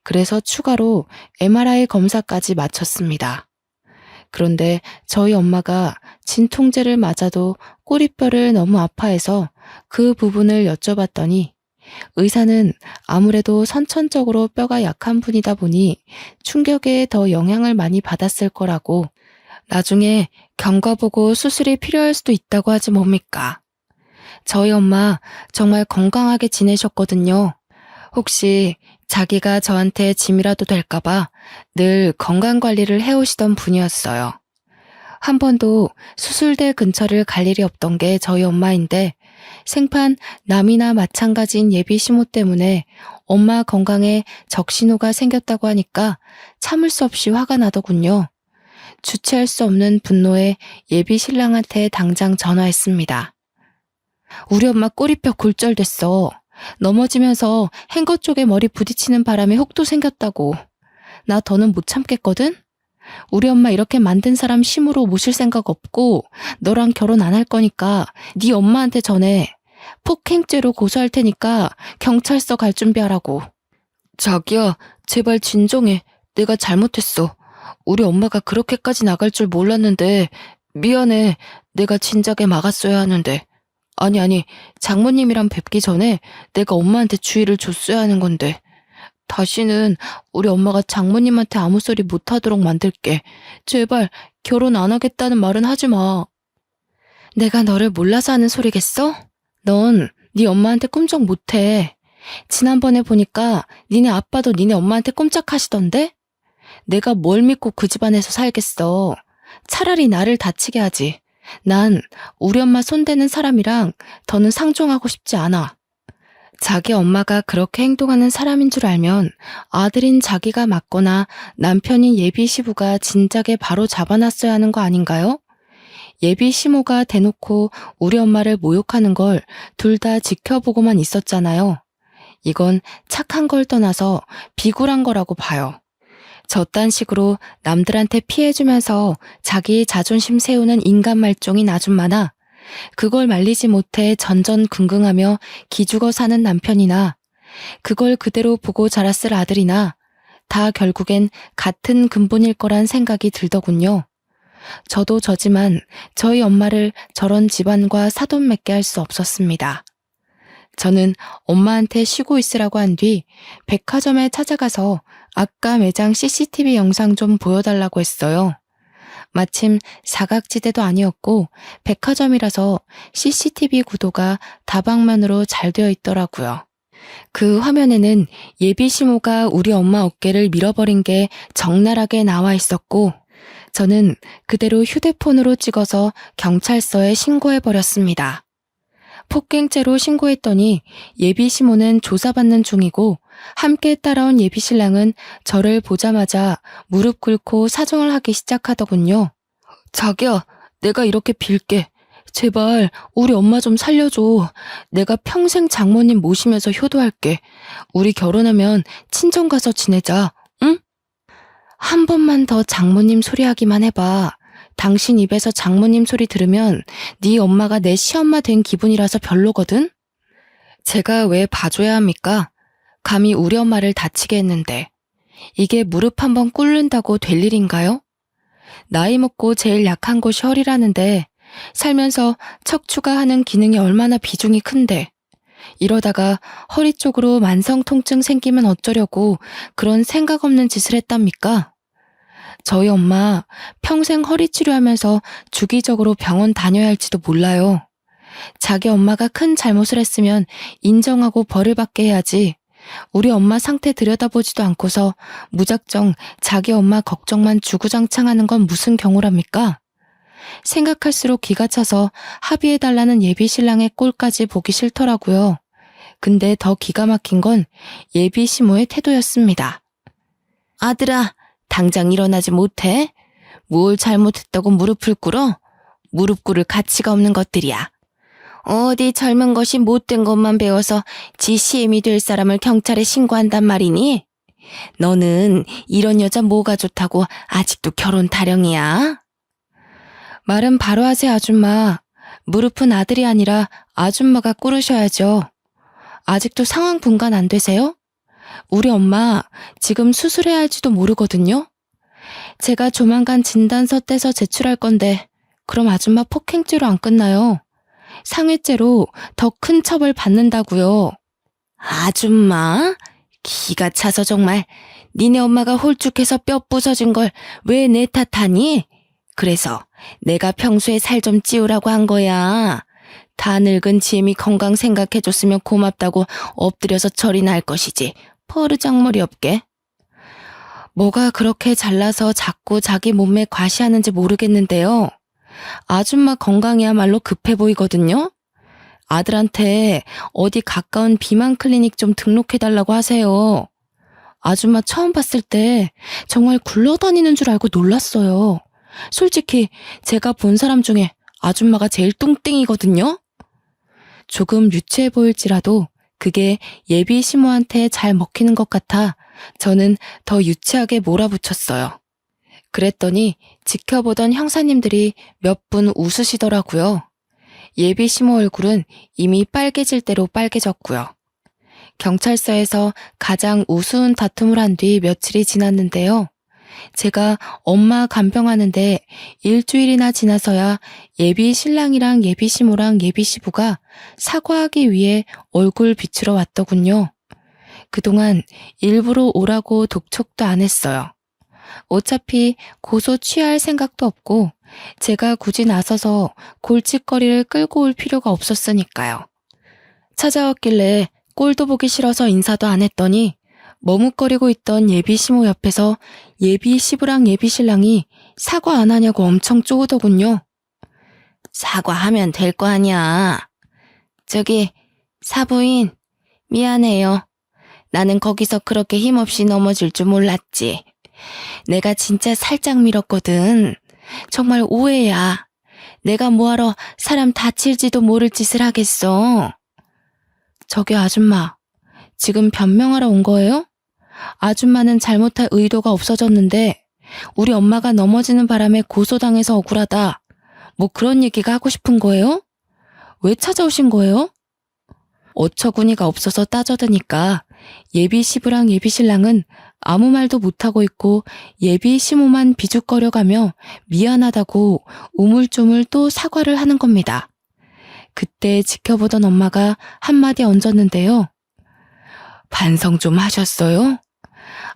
그래서 추가로 MRI 검사까지 마쳤습니다. 그런데 저희 엄마가 진통제를 맞아도 꼬리뼈를 너무 아파해서 그 부분을 여쭤봤더니 의사는 아무래도 선천적으로 뼈가 약한 분이다 보니 충격에 더 영향을 많이 받았을 거라고 나중에 경과보고 수술이 필요할 수도 있다고 하지 뭡니까? 저희 엄마 정말 건강하게 지내셨거든요. 혹시 자기가 저한테 짐이라도 될까봐 늘 건강관리를 해오시던 분이었어요. 한 번도 수술대 근처를 갈 일이 없던 게 저희 엄마인데 생판 남이나 마찬가지인 예비 시모 때문에 엄마 건강에 적신호가 생겼다고 하니까 참을 수 없이 화가 나더군요. 주체할 수 없는 분노에 예비 신랑한테 당장 전화했습니다. 우리 엄마 꼬리뼈 골절됐어. 넘어지면서 행거 쪽에 머리 부딪히는 바람에 혹도 생겼다고. 나 더는 못 참겠거든? 우리 엄마 이렇게 만든 사람 심으로 모실 생각 없고 너랑 결혼 안 할 거니까 네 엄마한테 전해. 폭행죄로 고소할 테니까 경찰서 갈 준비하라고. 자기야, 제발 진정해. 내가 잘못했어. 우리 엄마가 그렇게까지 나갈 줄 몰랐는데 미안해. 내가 진작에 막았어야 하는데. 아니, 장모님이랑 뵙기 전에 내가 엄마한테 주의를 줬어야 하는 건데. 다시는 우리 엄마가 장모님한테 아무 소리 못하도록 만들게. 제발 결혼 안 하겠다는 말은 하지 마. 내가 너를 몰라서 하는 소리겠어? 넌 네 엄마한테 꿈쩍 못해. 지난번에 보니까 니네 아빠도 니네 엄마한테 꼼짝하시던데? 내가 뭘 믿고 그 집안에서 살겠어. 차라리 나를 다치게 하지. 난 우리 엄마 손대는 사람이랑 더는 상종하고 싶지 않아. 자기 엄마가 그렇게 행동하는 사람인 줄 알면 아들인 자기가 맞거나 남편인 예비 시부가 진작에 바로 잡아놨어야 하는 거 아닌가요? 예비 시모가 대놓고 우리 엄마를 모욕하는 걸 둘 다 지켜보고만 있었잖아요. 이건 착한 걸 떠나서 비굴한 거라고 봐요. 저딴 식으로 남들한테 피해주면서 자기 자존심 세우는 인간 말종이 아줌 많아. 그걸 말리지 못해 전전긍긍하며 기죽어 사는 남편이나 그걸 그대로 보고 자랐을 아들이나 다 결국엔 같은 근본일 거란 생각이 들더군요. 저도 저지만 저희 엄마를 저런 집안과 사돈 맺게 할 수 없었습니다. 저는 엄마한테 쉬고 있으라고 한 뒤 백화점에 찾아가서 아까 매장 CCTV 영상 좀 보여달라고 했어요. 마침 사각지대도 아니었고 백화점이라서 CCTV 구도가 다방면으로 잘 되어 있더라고요. 그 화면에는 예비 시모가 우리 엄마 어깨를 밀어버린 게 적나라하게 나와 있었고 저는 그대로 휴대폰으로 찍어서 경찰서에 신고해버렸습니다. 폭행죄로 신고했더니 예비 시모는 조사받는 중이고 함께 따라온 예비 신랑은 저를 보자마자 무릎 꿇고 사정을 하기 시작하더군요. 자기야, 내가 이렇게 빌게. 제발 우리 엄마 좀 살려줘. 내가 평생 장모님 모시면서 효도할게. 우리 결혼하면 친정 가서 지내자. 응? 한 번만 더 장모님 소리 하기만 해봐. 당신 입에서 장모님 소리 들으면 네 엄마가 내 시엄마 된 기분이라서 별로거든? 제가 왜 봐줘야 합니까? 감히 우리 엄마를 다치게 했는데. 이게 무릎 한번 꿇는다고 될 일인가요? 나이 먹고 제일 약한 곳이 허리라는데 살면서 척추가 하는 기능이 얼마나 비중이 큰데 이러다가 허리 쪽으로 만성 통증 생기면 어쩌려고 그런 생각 없는 짓을 했답니까? 저희 엄마 평생 허리 치료하면서 주기적으로 병원 다녀야 할지도 몰라요. 자기 엄마가 큰 잘못을 했으면 인정하고 벌을 받게 해야지. 우리 엄마 상태 들여다보지도 않고서 무작정 자기 엄마 걱정만 주구장창하는 건 무슨 경우랍니까? 생각할수록 기가 차서 합의해달라는 예비 신랑의 꼴까지 보기 싫더라고요. 근데 더 기가 막힌 건 예비 시모의 태도였습니다. 아들아, 당장 일어나지 못해? 뭘 잘못했다고 무릎을 꿇어? 무릎 꿇을 가치가 없는 것들이야. 어디 젊은 것이 못된 것만 배워서 지 시엠이 될 사람을 경찰에 신고한단 말이니? 너는 이런 여자 뭐가 좋다고 아직도 결혼 타령이야? 말은 바로 하세요, 아줌마. 무릎은 아들이 아니라 아줌마가 꾸르셔야죠. 아직도 상황 분간 안 되세요? 우리 엄마 지금 수술해야 할지도 모르거든요. 제가 조만간 진단서 떼서 제출할 건데 그럼 아줌마 폭행죄로 안 끝나요. 상해죄로 더 큰 처벌 받는다고요. 아줌마? 기가 차서 정말. 니네 엄마가 홀쭉해서 뼈 부서진 걸 왜 내 탓하니? 그래서 내가 평소에 살 좀 찌우라고 한 거야. 다 늙은 지엠이 건강 생각해줬으면 고맙다고 엎드려서 절이나 할 것이지. 버르장머리 없게. 뭐가 그렇게 잘나서 자꾸 자기 몸매 과시하는지 모르겠는데요. 아줌마 건강이야말로 급해 보이거든요. 아들한테 어디 가까운 비만 클리닉 좀 등록해달라고 하세요. 아줌마 처음 봤을 때 정말 굴러다니는 줄 알고 놀랐어요. 솔직히 제가 본 사람 중에 아줌마가 제일 뚱땡이거든요. 조금 유치해 보일지라도 그게 예비 시모한테 잘 먹히는 것 같아 저는 더 유치하게 몰아붙였어요. 그랬더니 지켜보던 형사님들이 몇 분 웃으시더라고요. 예비 시모 얼굴은 이미 빨개질 대로 빨개졌고요. 경찰서에서 가장 우스운 다툼을 한 뒤 며칠이 지났는데요. 제가 엄마 간병하는데 일주일이나 지나서야 예비 신랑이랑 예비 시모랑 예비 시부가 사과하기 위해 얼굴 비추러 왔더군요. 그동안 일부러 오라고 독촉도 안 했어요. 어차피 고소 취할 생각도 없고 제가 굳이 나서서 골칫거리를 끌고 올 필요가 없었으니까요. 찾아왔길래 꼴도 보기 싫어서 인사도 안 했더니 머뭇거리고 있던 예비 시모 옆에서 예비 시부랑 예비 신랑이 사과 안 하냐고 엄청 쪼으더군요. 사과하면 될 거 아니야. 저기 사부인 미안해요. 나는 거기서 그렇게 힘없이 넘어질 줄 몰랐지. 내가 진짜 살짝 밀었거든. 정말 오해야. 내가 뭐하러 사람 다칠지도 모를 짓을 하겠어. 저기 아줌마, 지금 변명하러 온 거예요? 아줌마는 잘못할 의도가 없어졌는데 우리 엄마가 넘어지는 바람에 고소당해서 억울하다. 뭐 그런 얘기가 하고 싶은 거예요? 왜 찾아오신 거예요? 어처구니가 없어서 따져드니까 예비 시부랑 예비 신랑은 아무 말도 못하고 있고 예비 시모만 비죽거려가며 미안하다고 우물쭈물 또 사과를 하는 겁니다. 그때 지켜보던 엄마가 한마디 얹었는데요. 반성 좀 하셨어요?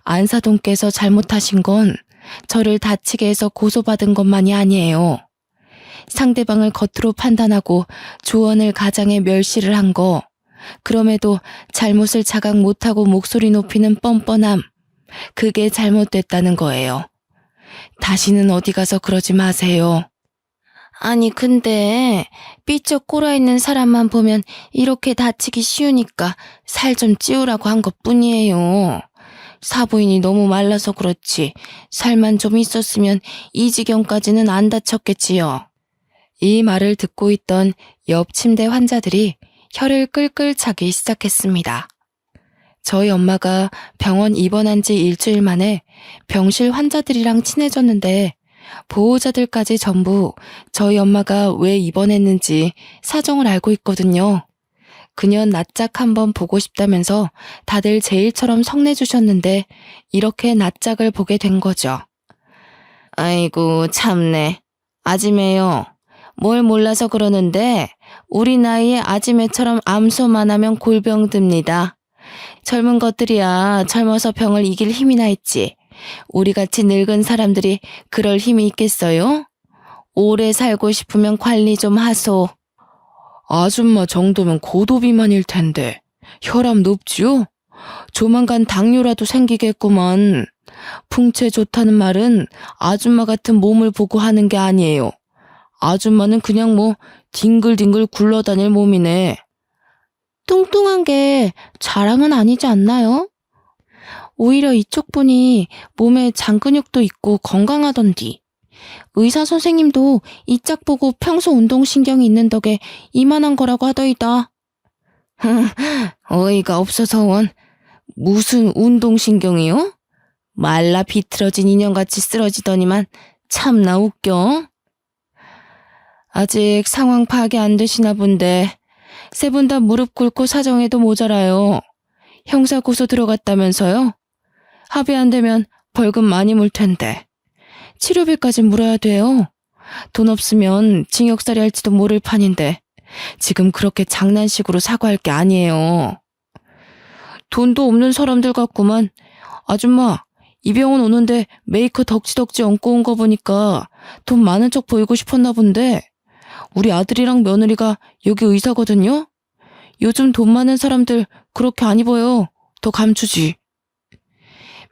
안사돈께서 잘못하신 건 저를 다치게 해서 고소받은 것만이 아니에요. 상대방을 겉으로 판단하고 조언을 가장에 멸시를 한 거, 그럼에도 잘못을 자각 못하고 목소리 높이는 뻔뻔함, 그게 잘못됐다는 거예요. 다시는 어디 가서 그러지 마세요. 아니 근데 삐쩍 꼴아있는 사람만 보면 이렇게 다치기 쉬우니까 살 좀 찌우라고 한 것뿐이에요. 사부인이 너무 말라서 그렇지 살만 좀 있었으면 이 지경까지는 안 다쳤겠지요. 이 말을 듣고 있던 옆 침대 환자들이 혀를 끌끌 차기 시작했습니다. 저희 엄마가 병원 입원한 지 일주일 만에 병실 환자들이랑 친해졌는데 보호자들까지 전부 저희 엄마가 왜 입원했는지 사정을 알고 있거든요. 그년 낯짝 한번 보고 싶다면서 다들 제 일처럼 성내주셨는데 이렇게 낯짝을 보게 된 거죠. 아이고 참네. 아지매요. 뭘 몰라서 그러는데 우리 나이에 아지매처럼 암소만 하면 골병 듭니다. 젊은 것들이야 젊어서 병을 이길 힘이나 있지. 우리같이 늙은 사람들이 그럴 힘이 있겠어요? 오래 살고 싶으면 관리 좀 하소. 아줌마 정도면 고도비만일 텐데 혈압 높지요? 조만간 당뇨라도 생기겠구만. 풍채 좋다는 말은 아줌마 같은 몸을 보고 하는 게 아니에요. 아줌마는 그냥 뭐 뒹글뒹글 굴러다닐 몸이네. 뚱뚱한 게 자랑은 아니지 않나요? 오히려 이쪽 분이 몸에 장근육도 있고 건강하던디. 의사 선생님도 이 짝 보고 평소 운동신경이 있는 덕에 이만한 거라고 하더이다. 어이가 없어서 원. 무슨 운동신경이요? 말라 비틀어진 인형같이 쓰러지더니만 참나 웃겨. 아직 상황 파악이 안 되시나 본데 세 분 다 무릎 꿇고 사정해도 모자라요. 형사 고소 들어갔다면서요? 합의 안 되면 벌금 많이 물 텐데. 치료비까지 물어야 돼요. 돈 없으면 징역살이 할지도 모를 판인데 지금 그렇게 장난식으로 사과할 게 아니에요. 돈도 없는 사람들 같구만. 아줌마, 이 병원 오는데 메이커 덕지덕지 얹고 온 거 보니까 돈 많은 척 보이고 싶었나 본데 우리 아들이랑 며느리가 여기 의사거든요? 요즘 돈 많은 사람들 그렇게 안 입어요. 더 감추지.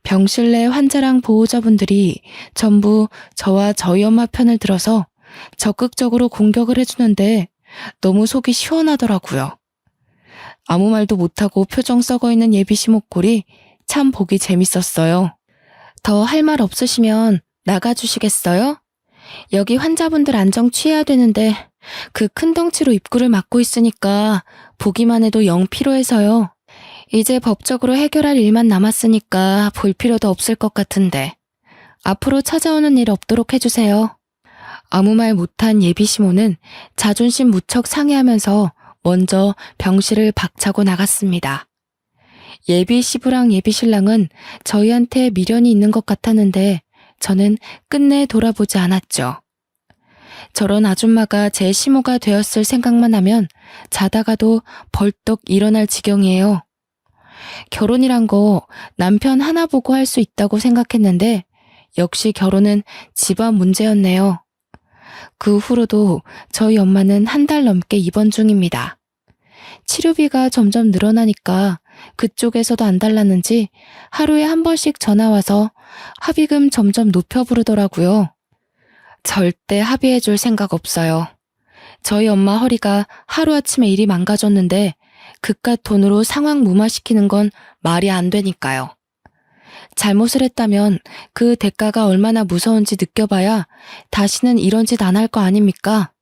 병실 내 환자랑 보호자분들이 전부 저와 저희 엄마 편을 들어서 적극적으로 공격을 해주는데 너무 속이 시원하더라고요. 아무 말도 못하고 표정 썩어있는 예비씨 목골이 참 보기 재밌었어요. 더 할 말 없으시면 나가주시겠어요? 여기 환자분들 안정 취해야 되는데 그 큰 덩치로 입구를 막고 있으니까 보기만 해도 영 피로해서요. 이제 법적으로 해결할 일만 남았으니까 볼 필요도 없을 것 같은데 앞으로 찾아오는 일 없도록 해주세요. 아무 말 못한 예비시모는 자존심 무척 상해하면서 먼저 병실을 박차고 나갔습니다. 예비시부랑 예비신랑은 저희한테 미련이 있는 것 같았는데 저는 끝내 돌아보지 않았죠. 저런 아줌마가 제 시모가 되었을 생각만 하면 자다가도 벌떡 일어날 지경이에요. 결혼이란 거 남편 하나 보고 할 수 있다고 생각했는데 역시 결혼은 집안 문제였네요. 그 후로도 저희 엄마는 한 달 넘게 입원 중입니다. 치료비가 점점 늘어나니까 그쪽에서도 안 달랐는지 하루에 한 번씩 전화와서 합의금 점점 높여 부르더라고요. 절대 합의해줄 생각 없어요. 저희 엄마 허리가 하루아침에 일이 망가졌는데 그깟 돈으로 상황 무마시키는 건 말이 안 되니까요. 잘못을 했다면 그 대가가 얼마나 무서운지 느껴봐야 다시는 이런 짓 안 할 거 아닙니까?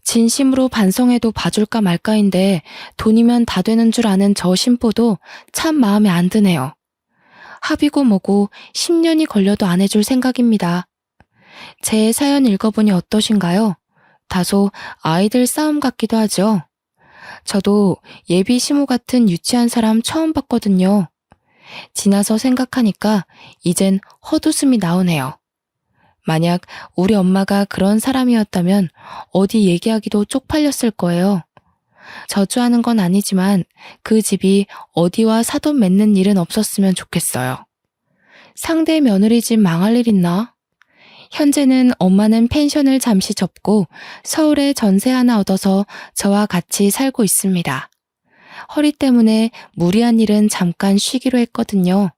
진심으로 반성해도 봐줄까 말까인데 돈이면 다 되는 줄 아는 저 신부도 참 마음에 안 드네요. 합의고 뭐고 10년이 걸려도 안 해줄 생각입니다. 제 사연 읽어보니 어떠신가요? 다소 아이들 싸움 같기도 하죠. 저도 예비 시모 같은 유치한 사람 처음 봤거든요. 지나서 생각하니까 이젠 헛웃음이 나오네요. 만약 우리 엄마가 그런 사람이었다면 어디 얘기하기도 쪽팔렸을 거예요. 저주하는 건 아니지만 그 집이 어디와 사돈 맺는 일은 없었으면 좋겠어요. 상대 며느리 집 망할 일 있나? 현재는 엄마는 펜션을 잠시 접고 서울에 전세 하나 얻어서 저와 같이 살고 있습니다. 허리 때문에 무리한 일은 잠깐 쉬기로 했거든요.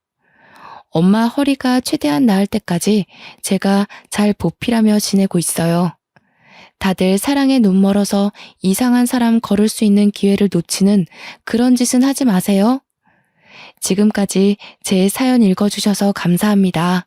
엄마 허리가 최대한 나을 때까지 제가 잘 보필하며 지내고 있어요. 다들 사랑에 눈 멀어서 이상한 사람 걸을 수 있는 기회를 놓치는 그런 짓은 하지 마세요. 지금까지 제 사연 읽어주셔서 감사합니다.